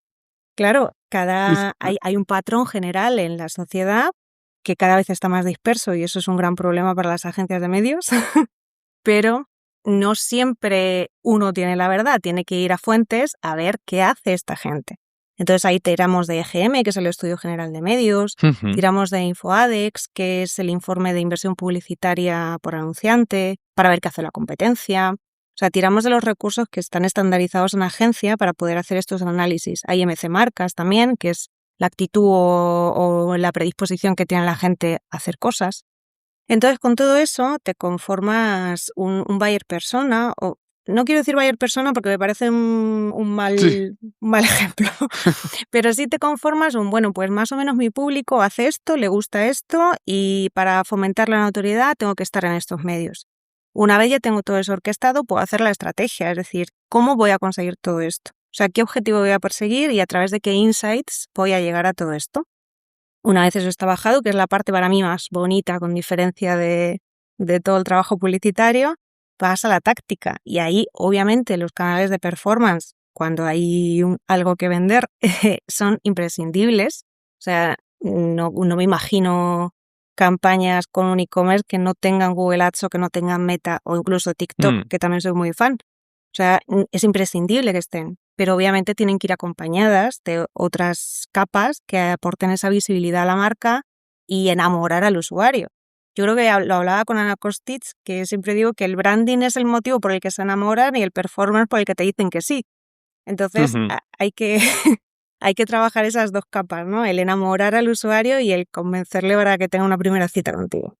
claro, Hay un patrón general en la sociedad que cada vez está más disperso y eso es un gran problema para las agencias de medios, pero no siempre uno tiene la verdad, tiene que ir a fuentes a ver qué hace esta gente. Entonces ahí tiramos de EGM, que es el Estudio General de Medios, tiramos de InfoAdex, que es el informe de inversión publicitaria por anunciante, para ver qué hace la competencia. O sea, tiramos de los recursos que están estandarizados en agencia para poder hacer estos análisis. Hay MC Marcas también, que es la actitud o la predisposición que tiene la gente a hacer cosas. Entonces, con todo eso, te conformas un buyer persona, o no quiero decir buyer persona porque me parece un mal ejemplo, pero sí te conformas bueno, pues más o menos mi público hace esto, le gusta esto y para fomentar la notoriedad tengo que estar en estos medios. Una vez ya tengo todo eso orquestado, puedo hacer la estrategia, es decir, ¿cómo voy a conseguir todo esto? O sea, ¿qué objetivo voy a perseguir y a través de qué insights voy a llegar a todo esto? Una vez eso está bajado, que es la parte para mí más bonita, con diferencia de todo el trabajo publicitario, vas a la táctica. Y ahí, obviamente, los canales de performance, cuando hay algo que vender, son imprescindibles. O sea, no me imagino campañas con un e-commerce que no tengan Google Ads o que no tengan Meta o incluso TikTok, que también soy muy fan. O sea, es imprescindible que estén, pero obviamente tienen que ir acompañadas de otras capas que aporten esa visibilidad a la marca y enamorar al usuario. Yo creo que lo hablaba con Ana Kostic, que siempre digo que el branding es el motivo por el que se enamoran y el performance por el que te dicen que sí. Entonces hay que hay que trabajar esas dos capas, ¿no? El enamorar al usuario y el convencerle para que tenga una primera cita contigo.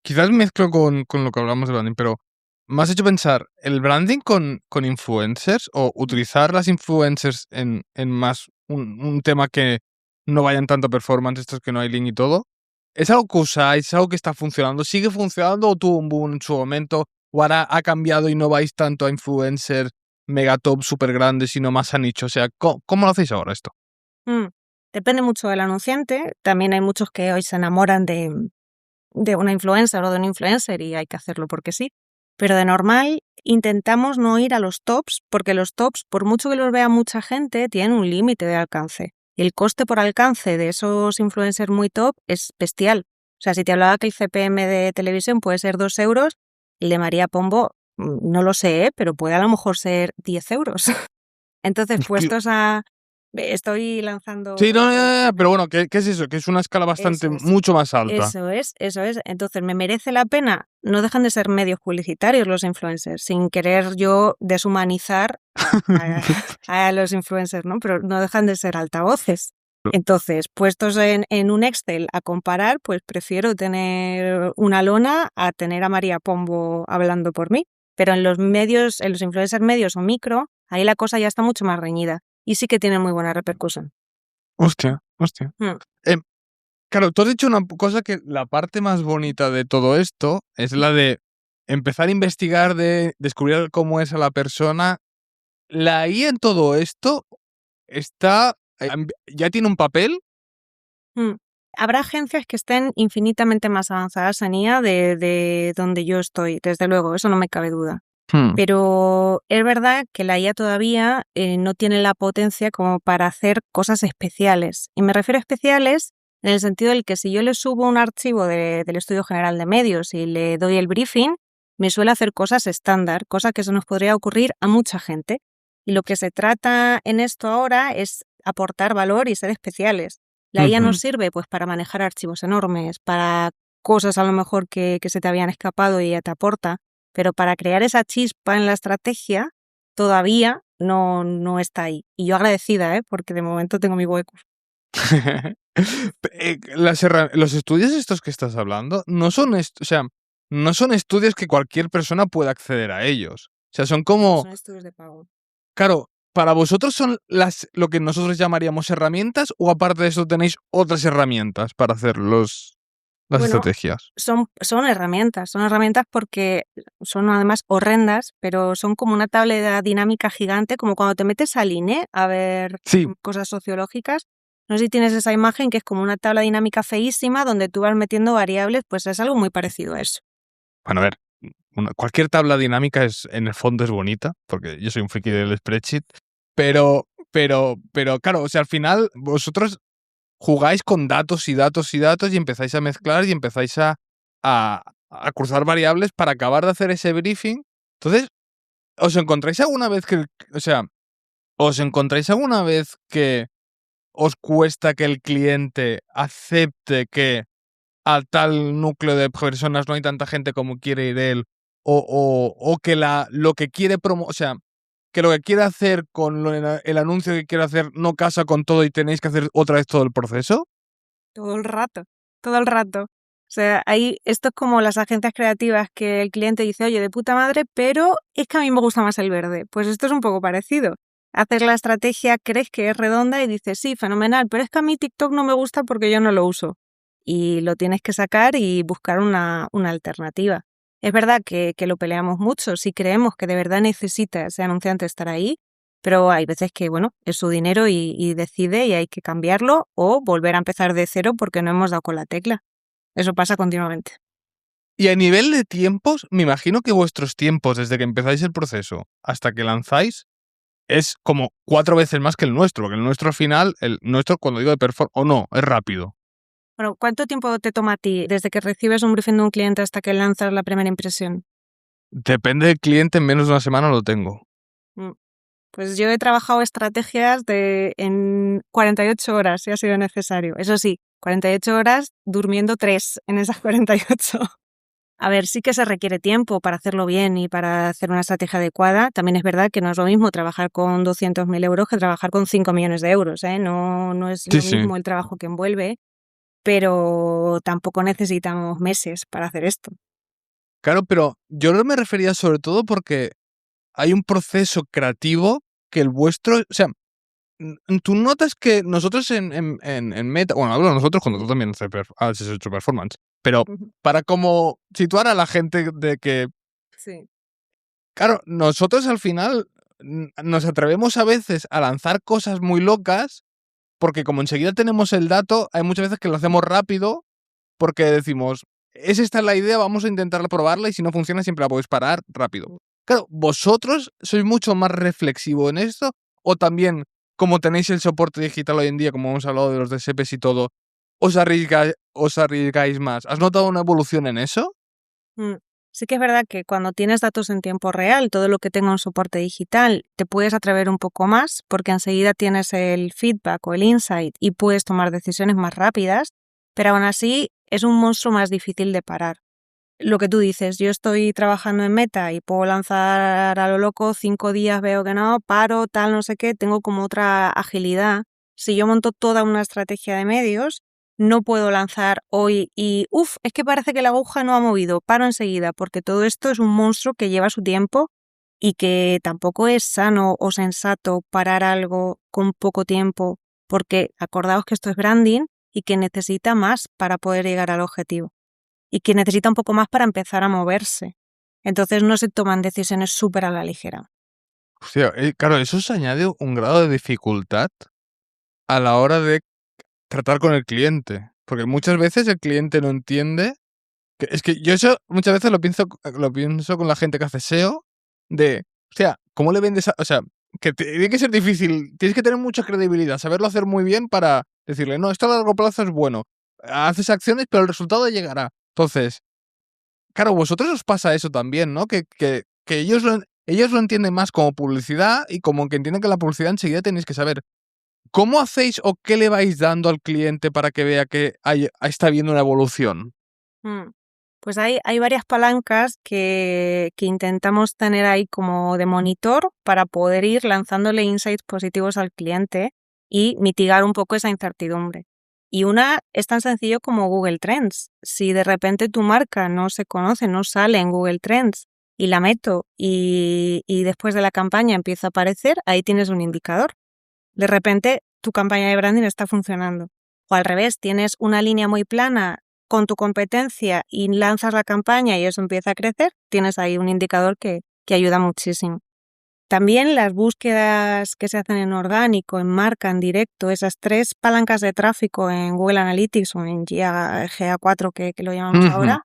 Quizás mezclo con lo que hablamos de branding, pero me has hecho pensar, ¿el branding con influencers o utilizar las influencers en más un tema que no vayan tanto a performance, estos que no hay link y todo? ¿Es algo que usáis, es algo que está funcionando? ¿Sigue funcionando o tuvo un boom en su momento? ¿O ahora ha cambiado y no vais tanto a influencers megatop súper grandes, sino más a nicho? O sea, ¿cómo lo hacéis ahora esto? Depende mucho del anunciante. También hay muchos que hoy se enamoran de una influencer o de un influencer y hay que hacerlo porque sí. Pero de normal intentamos no ir a los tops porque los tops, por mucho que los vea mucha gente, tienen un límite de alcance. Y el coste por alcance de esos influencers muy top es bestial. O sea, si te hablaba que el CPM de televisión puede ser 2 euros, el de María Pombo, no lo sé, pero puede a lo mejor ser 10 euros. Entonces, puestos a... Estoy lanzando... Sí, no, pero bueno, ¿qué es eso? Que es una escala bastante, mucho más alta. Eso es. Entonces, ¿me merece la pena? No dejan de ser medios publicitarios los influencers, sin querer yo deshumanizar a los influencers, ¿no? Pero no dejan de ser altavoces. Entonces, puestos en un Excel a comparar, pues prefiero tener una lona a tener a María Pombo hablando por mí. Pero en los medios, en los influencers medios o micro, ahí la cosa ya está mucho más reñida. Y sí que tiene muy buena repercusión. Hostia. Claro, tú has dicho una cosa que la parte más bonita de todo esto es la de empezar a investigar, de descubrir cómo es a la persona. La IA en todo esto está... ¿Ya tiene un papel? Habrá agencias que estén infinitamente más avanzadas en IA de donde yo estoy, desde luego, eso no me cabe duda. Pero es verdad que la IA todavía no tiene la potencia como para hacer cosas especiales. Y me refiero a especiales en el sentido del que si yo le subo un archivo del Estudio General de Medios y le doy el briefing, me suele hacer cosas estándar, cosas que se nos podría ocurrir a mucha gente. Y lo que se trata en esto ahora es aportar valor y ser especiales. La IA nos sirve pues para manejar archivos enormes, para cosas a lo mejor que se te habían escapado y ya te aporta. Pero para crear esa chispa en la estrategia todavía no está ahí. Y yo agradecida, porque de momento tengo mi hueco. Los estudios estos que estás hablando no son, no son estudios que cualquier persona pueda acceder a ellos. O sea, son como... Son estudios de pago. Claro, ¿para vosotros son lo que nosotros llamaríamos herramientas o aparte de eso tenéis otras herramientas para hacer las estrategias? Son herramientas porque son además horrendas, pero son como una tabla dinámica gigante, como cuando te metes al INE a ver cosas sociológicas. No sé si tienes esa imagen que es como una tabla dinámica feísima donde tú vas metiendo variables, pues es algo muy parecido a eso. Bueno, a ver, cualquier tabla dinámica en el fondo es bonita, porque yo soy un friki del spreadsheet, pero Pero claro, o sea, al final vosotros jugáis con datos y datos y datos y empezáis a mezclar y empezáis a cruzar variables para acabar de hacer ese briefing. Entonces, ¿os encontráis alguna vez os encontráis alguna vez que os cuesta que el cliente acepte que a tal núcleo de personas no hay tanta gente como quiere ir él? O que lo que quiere o sea, que lo que quiere hacer con el anuncio que quiere hacer no casa con todo y tenéis que hacer otra vez todo el proceso. Todo el rato, todo el rato. O sea, esto es como las agencias creativas que el cliente dice, oye, de puta madre, pero es que a mí me gusta más el verde. Pues esto es un poco parecido. Hacer la estrategia, crees que es redonda y dices, sí, fenomenal, pero es que a mí TikTok no me gusta porque yo no lo uso. Y lo tienes que sacar y buscar una alternativa. Es verdad que lo peleamos mucho si creemos que de verdad necesita ese anunciante estar ahí, pero hay veces que, bueno, es su dinero y decide y hay que cambiarlo o volver a empezar de cero porque no hemos dado con la tecla. Eso pasa continuamente. Y a nivel de tiempos, me imagino que vuestros tiempos desde que empezáis el proceso hasta que lanzáis es como 4 veces más que el nuestro, porque el nuestro al final, cuando digo de performance, o no, es rápido. Bueno, ¿cuánto tiempo te toma a ti desde que recibes un briefing de un cliente hasta que lanzas la primera impresión? Depende del cliente, en menos de una semana lo tengo. Pues yo he trabajado estrategias en 48 horas, si ha sido necesario. Eso sí, 48 horas durmiendo 3 en esas 48. A ver, sí que se requiere tiempo para hacerlo bien y para hacer una estrategia adecuada. También es verdad que no es lo mismo trabajar con 200.000 euros que trabajar con 5 millones de euros, ¿eh? No es lo mismo el trabajo que envuelve, pero tampoco necesitamos meses para hacer esto. Claro, pero yo no me refería sobre todo porque hay un proceso creativo que el vuestro, o sea, tú notas que nosotros en Meta, bueno, hablo de nosotros cuando tú también has hecho performance, pero para como situar a la gente de que, Sí. claro, nosotros al final nos atrevemos a veces a lanzar cosas muy locas porque como enseguida tenemos el dato, hay muchas veces que lo hacemos rápido porque decimos, esta es la idea, vamos a intentar probarla y si no funciona siempre la podéis parar rápido. Claro, ¿vosotros sois mucho más reflexivo en esto? ¿O también, como tenéis el soporte digital hoy en día, como hemos hablado de los DSPs y todo, os arriesgáis más? ¿Has notado una evolución en eso? Sí que es verdad que cuando tienes datos en tiempo real, todo lo que tenga un soporte digital, te puedes atrever un poco más porque enseguida tienes el feedback o el insight y puedes tomar decisiones más rápidas, pero aún así es un monstruo más difícil de parar. Lo que tú dices, yo estoy trabajando en Meta y puedo lanzar a lo loco, 5 días veo que no, paro, tal, no sé qué, tengo como otra agilidad. Si yo monto toda una estrategia de medios, no puedo lanzar hoy y, es que parece que la aguja no ha movido, paro enseguida, porque todo esto es un monstruo que lleva su tiempo y que tampoco es sano o sensato parar algo con poco tiempo, porque acordaos que esto es branding y que necesita más para poder llegar al objetivo y que necesita un poco más para empezar a moverse. Entonces no se toman decisiones súper a la ligera. Hostia, claro, eso se añade un grado de dificultad a la hora de tratar con el cliente. Porque muchas veces el cliente no entiende. Es que yo eso muchas veces lo pienso con la gente que hace SEO, de, o sea, ¿cómo le vendes o sea, que tiene que ser difícil, tienes que tener mucha credibilidad, saberlo hacer muy bien para decirle, no, esto a largo plazo es bueno, haces acciones, pero el resultado llegará. Entonces, claro, vosotros os pasa eso también, ¿no? Que ellos lo entienden más como publicidad y como que entienden que la publicidad enseguida tenéis que saber cómo hacéis o qué le vais dando al cliente para que vea que está habiendo una evolución. Pues hay varias palancas que intentamos tener ahí como de monitor para poder ir lanzándole insights positivos al cliente y mitigar un poco esa incertidumbre. Y una es tan sencillo como Google Trends. Si de repente tu marca no se conoce, no sale en Google Trends y la meto y después de la campaña empieza a aparecer, ahí tienes un indicador. De repente tu campaña de branding está funcionando. O al revés, tienes una línea muy plana con tu competencia y lanzas la campaña y eso empieza a crecer, tienes ahí un indicador que ayuda muchísimo. También las búsquedas que se hacen en orgánico, en marca, en directo, esas 3 palancas de tráfico en Google Analytics o en GA4 que lo llamamos ahora,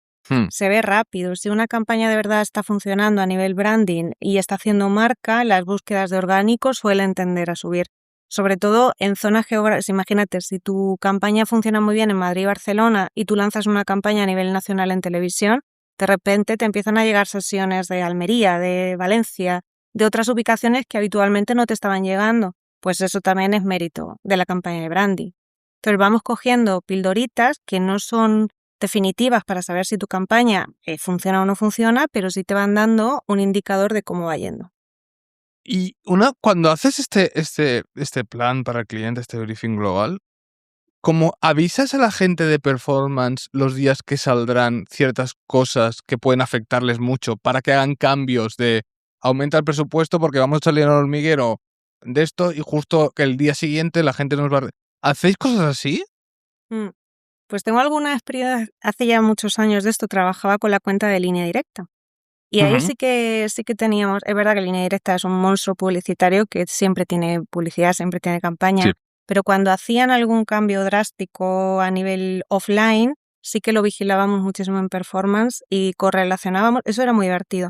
se ve rápido. Si una campaña de verdad está funcionando a nivel branding y está haciendo marca, las búsquedas de orgánico suelen tender a subir. Sobre todo en zonas geográficas. Imagínate, si tu campaña funciona muy bien en Madrid y Barcelona y tú lanzas una campaña a nivel nacional en televisión, de repente te empiezan a llegar sesiones de Almería, de Valencia, de otras ubicaciones que habitualmente no te estaban llegando. Pues eso también es mérito de la campaña de branding. Entonces vamos cogiendo pildoritas que no son definitivas para saber si tu campaña funciona o no funciona, pero sí te van dando un indicador de cómo va yendo. Y cuando haces este plan para el cliente, este briefing global, ¿cómo avisas a la gente de performance los días que saldrán ciertas cosas que pueden afectarles mucho para que hagan cambios de aumenta el presupuesto porque vamos a salir al hormiguero de esto y justo que el día siguiente la gente nos va a... ¿Hacéis cosas así? Pues tengo alguna experiencia, hace ya muchos años de esto, trabajaba con la cuenta de Línea Directa. Y ahí sí que teníamos, es verdad que Línea Directa es un monstruo publicitario que siempre tiene publicidad, siempre tiene campaña, Sí. pero cuando hacían algún cambio drástico a nivel offline, sí que lo vigilábamos muchísimo en performance y correlacionábamos, eso era muy divertido,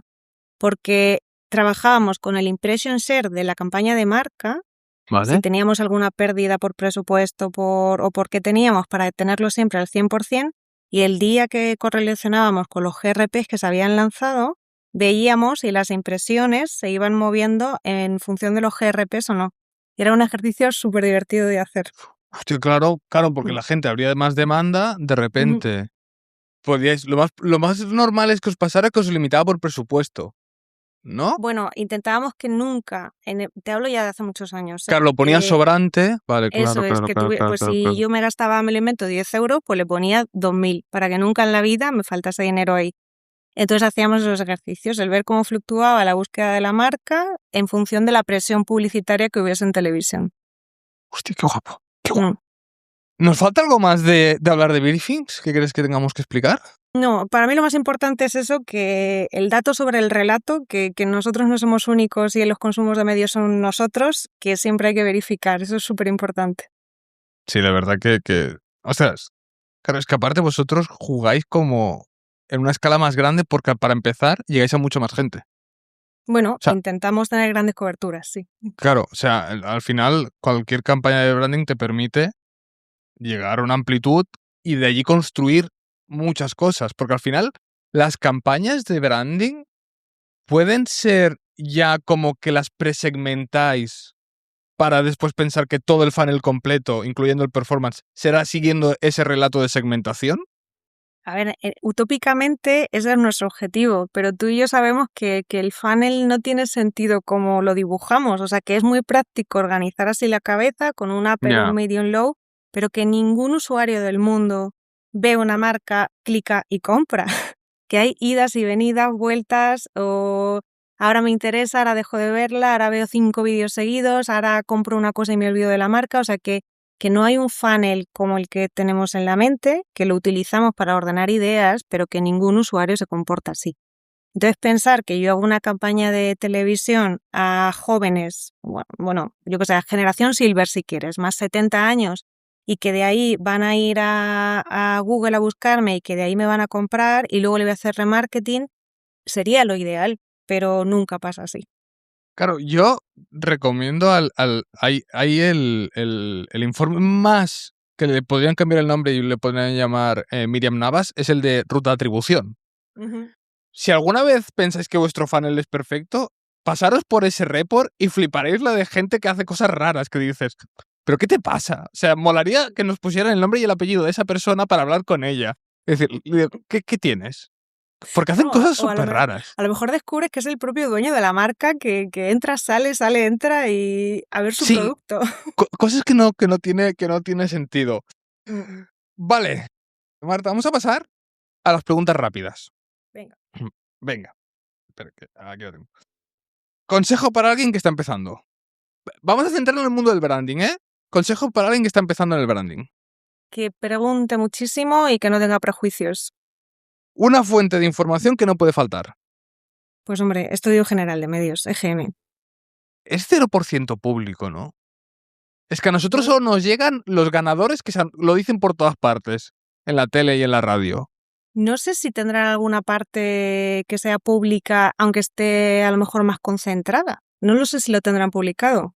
porque trabajábamos con el impression share de la campaña de marca. Si Vale. teníamos alguna pérdida por presupuesto o porque teníamos para tenerlo siempre al 100%, y el día que correlacionábamos con los GRPs que se habían lanzado, veíamos si las impresiones se iban moviendo en función de los GRPs o no. Y era un ejercicio súper divertido de hacer. Hostia, claro, porque la gente habría más demanda, de repente podíais... Lo más normal es que os pasara que os limitaba por presupuesto, ¿no? Bueno, intentábamos que nunca, te hablo ya de hace muchos años, Claro, lo ponían sobrante. Vale, eso es, que pues si yo me gastaba, me lo invento, 10 euros, pues le ponía 2.000, para que nunca en la vida me faltase dinero ahí. Entonces hacíamos esos ejercicios, el ver cómo fluctuaba la búsqueda de la marca en función de la presión publicitaria que hubiese en televisión. Hostia, qué guapo, qué guapo. ¿Nos falta algo más de hablar de briefings? ¿Qué crees que tengamos que explicar? No, para mí lo más importante es eso, que el dato sobre el relato, que nosotros no somos únicos y en los consumos de medios son nosotros, que siempre hay que verificar, eso es súper importante. Sí, la verdad que... Ostras, claro, es que aparte vosotros jugáis como en una escala más grande porque para empezar llegáis a mucha más gente. Bueno, O sea, intentamos tener grandes coberturas, sí. claro, o sea, al final cualquier campaña de branding te permite llegar a una amplitud y de allí construir muchas cosas, porque al final las campañas de branding pueden ser ya como que las presegmentáis para después pensar que todo el funnel completo, incluyendo el performance, será siguiendo ese relato de segmentación. A ver, utópicamente ese es nuestro objetivo, pero tú y yo sabemos que el funnel no tiene sentido como lo dibujamos, o sea que es muy práctico organizar así la cabeza con un upper, un medium low, pero que ningún usuario del mundo ve una marca, clica y compra, que hay idas y venidas, vueltas, o ahora me interesa, ahora dejo de verla, ahora veo 5 vídeos seguidos, ahora compro una cosa y me olvido de la marca, o sea que no hay un funnel como el que tenemos en la mente, que lo utilizamos para ordenar ideas, pero que ningún usuario se comporta así. Entonces, pensar que yo hago una campaña de televisión a jóvenes, bueno, yo que sé, a generación silver si quieres, más 70 años, y que de ahí van a ir a Google a buscarme y que de ahí me van a comprar y luego le voy a hacer remarketing, sería lo ideal, pero nunca pasa así. Claro, yo recomiendo hay el informe más que le podrían cambiar el nombre y le podrían llamar Miriam Navas, es el de ruta de atribución. Si alguna vez pensáis que vuestro funnel es perfecto, pasaros por ese report y fliparéis la de gente que hace cosas raras que dices, ¿pero qué te pasa? O sea, molaría que nos pusieran el nombre y el apellido de esa persona para hablar con ella. Es decir, ¿qué tienes? Porque hacen No, cosas o súper raras. a lo mejor descubres que es el propio dueño de la marca que entra, sale, entra y a ver su Sí, producto. cosas que no tiene sentido. Vale, Marta, vamos a pasar a las preguntas rápidas. Venga. Venga, espera, que aquí lo tengo. Consejo para alguien que está empezando. Vamos a centrarnos en el mundo del branding, ¿eh? Consejo para alguien que está empezando en el branding. Que pregunte muchísimo y que no tenga prejuicios. Una fuente de información que no puede faltar. Pues hombre, Estudio General de Medios, EGM. Es 0% público, ¿no? Es que a nosotros solo nos llegan los ganadores que lo dicen por todas partes, en la tele y en la radio. No sé si tendrán alguna parte que sea pública, aunque esté a lo mejor más concentrada. No lo sé si lo tendrán publicado.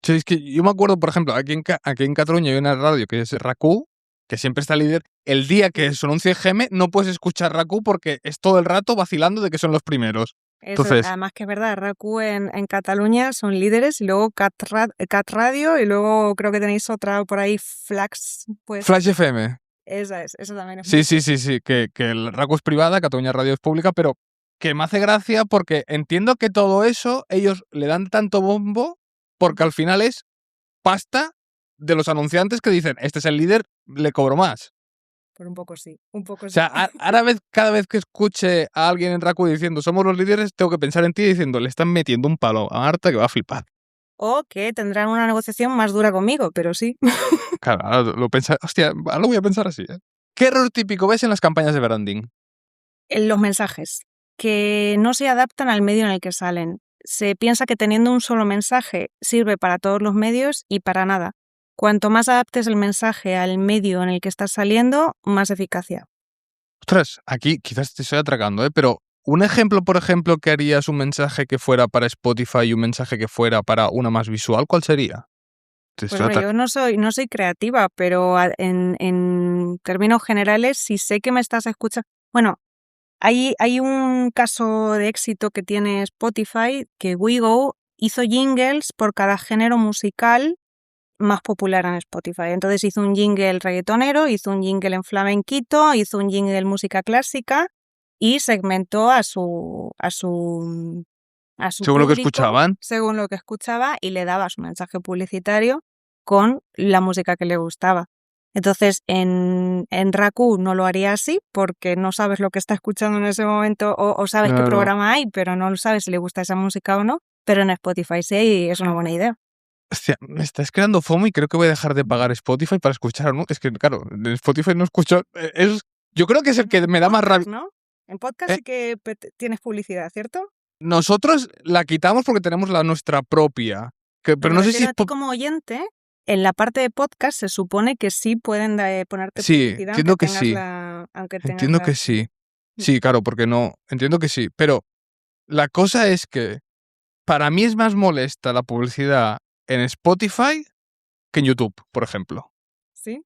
Sí, es que yo me acuerdo, por ejemplo, aquí en Cataluña hay una radio que es RAC1, que siempre está líder. El día que se anuncie GM no puedes escuchar RAC1 porque es todo el rato vacilando de que son los primeros. Eso, Entonces, además que es verdad, RACU en Cataluña son líderes y luego Cat Radio y luego creo que tenéis otra por ahí, Flax, pues Flash FM. esa también es muy Sí, que el RAC1 es privada, Cataluña Radio es pública, pero que me hace gracia porque entiendo que todo eso ellos le dan tanto bombo porque al final es pasta de los anunciantes que dicen, este es el líder, le cobro más. Por un poco sí, un poco O sí. sea, cada vez que escuche a alguien en RACU diciendo somos los líderes, tengo que pensar en ti diciendo le están metiendo un palo a Marta que va a flipar. O que tendrán una negociación más dura conmigo, pero sí. Claro, ahora lo pensar, hostia, ahora lo voy a pensar así. ¿Qué error típico ves en las campañas de branding? En los mensajes, que no se adaptan al medio en el que salen. Se piensa que teniendo un solo mensaje sirve para todos los medios y para nada. Cuanto más adaptes el mensaje al medio en el que estás saliendo, más eficacia. Ostras, aquí quizás te estoy atracando, pero un ejemplo, por ejemplo, que harías un mensaje que fuera para Spotify y un mensaje que fuera para una más visual, ¿cuál sería? Te Pues estoy bueno, yo no soy creativa, pero en términos generales, si sé que me estás escuchando. Bueno, hay un caso de éxito que tiene Spotify, que Wigo hizo jingles por cada género musical más popular en Spotify. Entonces hizo un jingle reggaetonero, hizo un jingle en flamenquito, hizo un jingle música clásica y segmentó a su según lo que público escuchaban. según lo que escuchaba y le daba su mensaje publicitario con la música que le gustaba. Entonces, en RACU no lo haría así porque no sabes lo que está escuchando en ese momento o sabes qué Claro. programa hay, pero no sabes si le gusta esa música o no. Pero en Spotify sí y es una buena idea. Hostia, me estás creando FOMO y creo que voy a dejar de pagar Spotify para escuchar, ¿no? Es que, claro, en Spotify no escucho. Yo creo que es el que me da más rabia. ¿No? En podcast sí que tienes publicidad, ¿cierto? Nosotros la quitamos porque tenemos la nuestra propia. Pero no sé si es. A ti como oyente, en la parte de podcast se supone que sí pueden ponerte Sí, publicidad entiendo aunque que tengas sí. aunque tengas Entiendo que sí. Sí, claro, porque no. Entiendo que sí. Pero la cosa es que para mí es más molesta la publicidad en Spotify que en YouTube, por ejemplo. ¿Sí?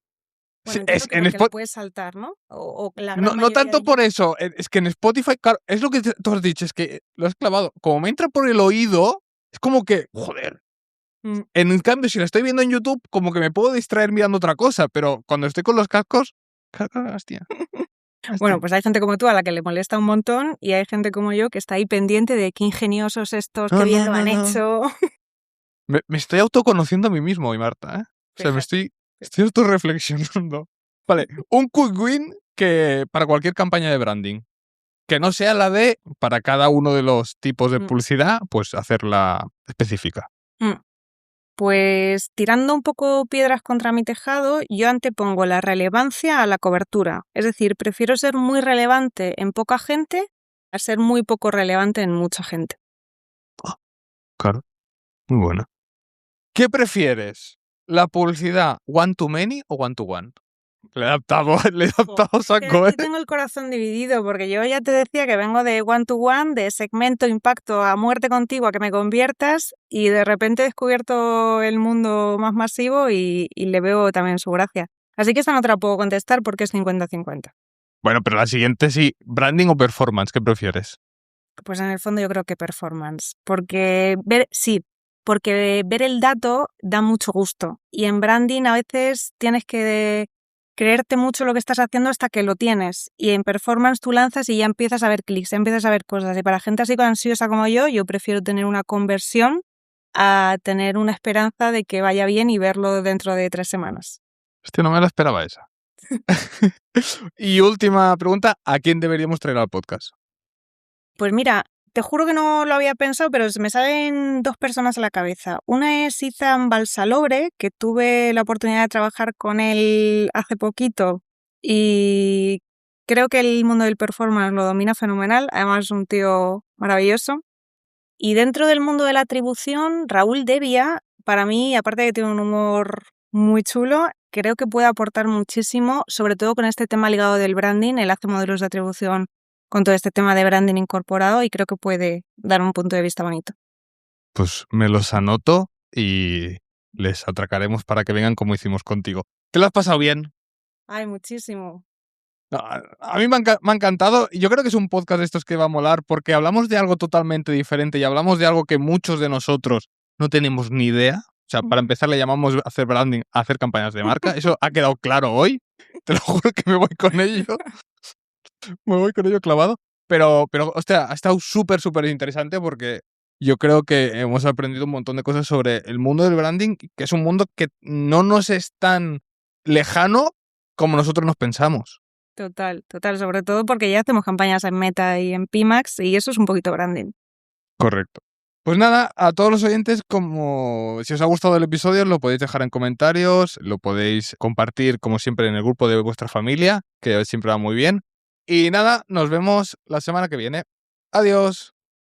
Sí, Bueno, entiendo que en porque lo Spotify. puedes saltar, ¿no? O la gran No, no mayoría tanto de por eso, es que en Spotify, claro, es lo que tú has dicho, es que lo has clavado. Como me entra por el oído, es como que, joder. Mm. En cambio, si la estoy viendo en YouTube, como que me puedo distraer mirando otra cosa, pero cuando estoy con los cascos, hostia. Bueno, pues hay gente como tú a la que le molesta un montón y hay gente como yo que está ahí pendiente de qué ingeniosos estos, qué bien lo han hecho. Me estoy autoconociendo a mí mismo hoy, Marta, ¿eh? O sea, Fíjate. estoy autorreflexionando. Vale, un quick win que para cualquier campaña de branding. Que no sea la de, para cada uno de los tipos de Mm. publicidad, pues hacerla específica. Mm. Pues tirando un poco piedras contra mi tejado, yo antepongo la relevancia a la cobertura. Es decir, prefiero ser muy relevante en poca gente a ser muy poco relevante en mucha gente. Claro, muy buena. ¿Qué prefieres? ¿La publicidad one to many o one to one? Le he adaptado saco, ¿eh? Aquí tengo el corazón dividido porque yo ya te decía que vengo de one to one, de segmento, impacto, a muerte contigo, a que me conviertas y de repente he descubierto el mundo más masivo y le veo también su gracia. Así que esta no te la puedo contestar porque es 50-50. Bueno, pero la siguiente sí. ¿Branding o performance? ¿Qué prefieres? Pues en el fondo yo creo que performance, porque ver el dato da mucho gusto y en branding a veces tienes que creerte mucho lo que estás haciendo hasta que lo tienes y en performance tú lanzas y ya empiezas a ver clics, ya empiezas a ver cosas y para gente así ansiosa como yo prefiero tener una conversión a tener una esperanza de que vaya bien y verlo dentro de 3 semanas. Hostia, no me la esperaba esa. Y última pregunta, ¿a quién deberíamos traer al podcast? Pues mira, te juro que no lo había pensado, pero me salen 2 personas a la cabeza. Una es Izan Balsalobre, que tuve la oportunidad de trabajar con él hace poquito y creo que el mundo del performance lo domina fenomenal. Además es un tío maravilloso. Y dentro del mundo de la atribución, Raúl Devia, para mí, aparte de que tiene un humor muy chulo, creo que puede aportar muchísimo, sobre todo con este tema ligado del branding. Él hace modelos de atribución con todo este tema de branding incorporado y creo que puede dar un punto de vista bonito. Pues me los anoto y les atracaremos para que vengan como hicimos contigo. ¿Te lo has pasado bien? Ay, muchísimo. No, a mí me ha encantado y yo creo que es un podcast de estos que va a molar porque hablamos de algo totalmente diferente y hablamos de algo que muchos de nosotros no tenemos ni idea. O sea, para empezar le llamamos hacer branding, a hacer campañas de marca. Eso ha quedado claro hoy. Te lo juro que me voy con ello. Me voy con ello clavado. Pero hostia, ha estado súper, súper interesante porque yo creo que hemos aprendido un montón de cosas sobre el mundo del branding, que es un mundo que no nos es tan lejano como nosotros nos pensamos. Total, sobre todo porque ya hacemos campañas en Meta y en Pimax y eso es un poquito branding. Correcto. Pues nada, a todos los oyentes, como si os ha gustado el episodio, lo podéis dejar en comentarios, lo podéis compartir como siempre en el grupo de vuestra familia, que siempre va muy bien. Y nada, nos vemos la semana que viene. Adiós.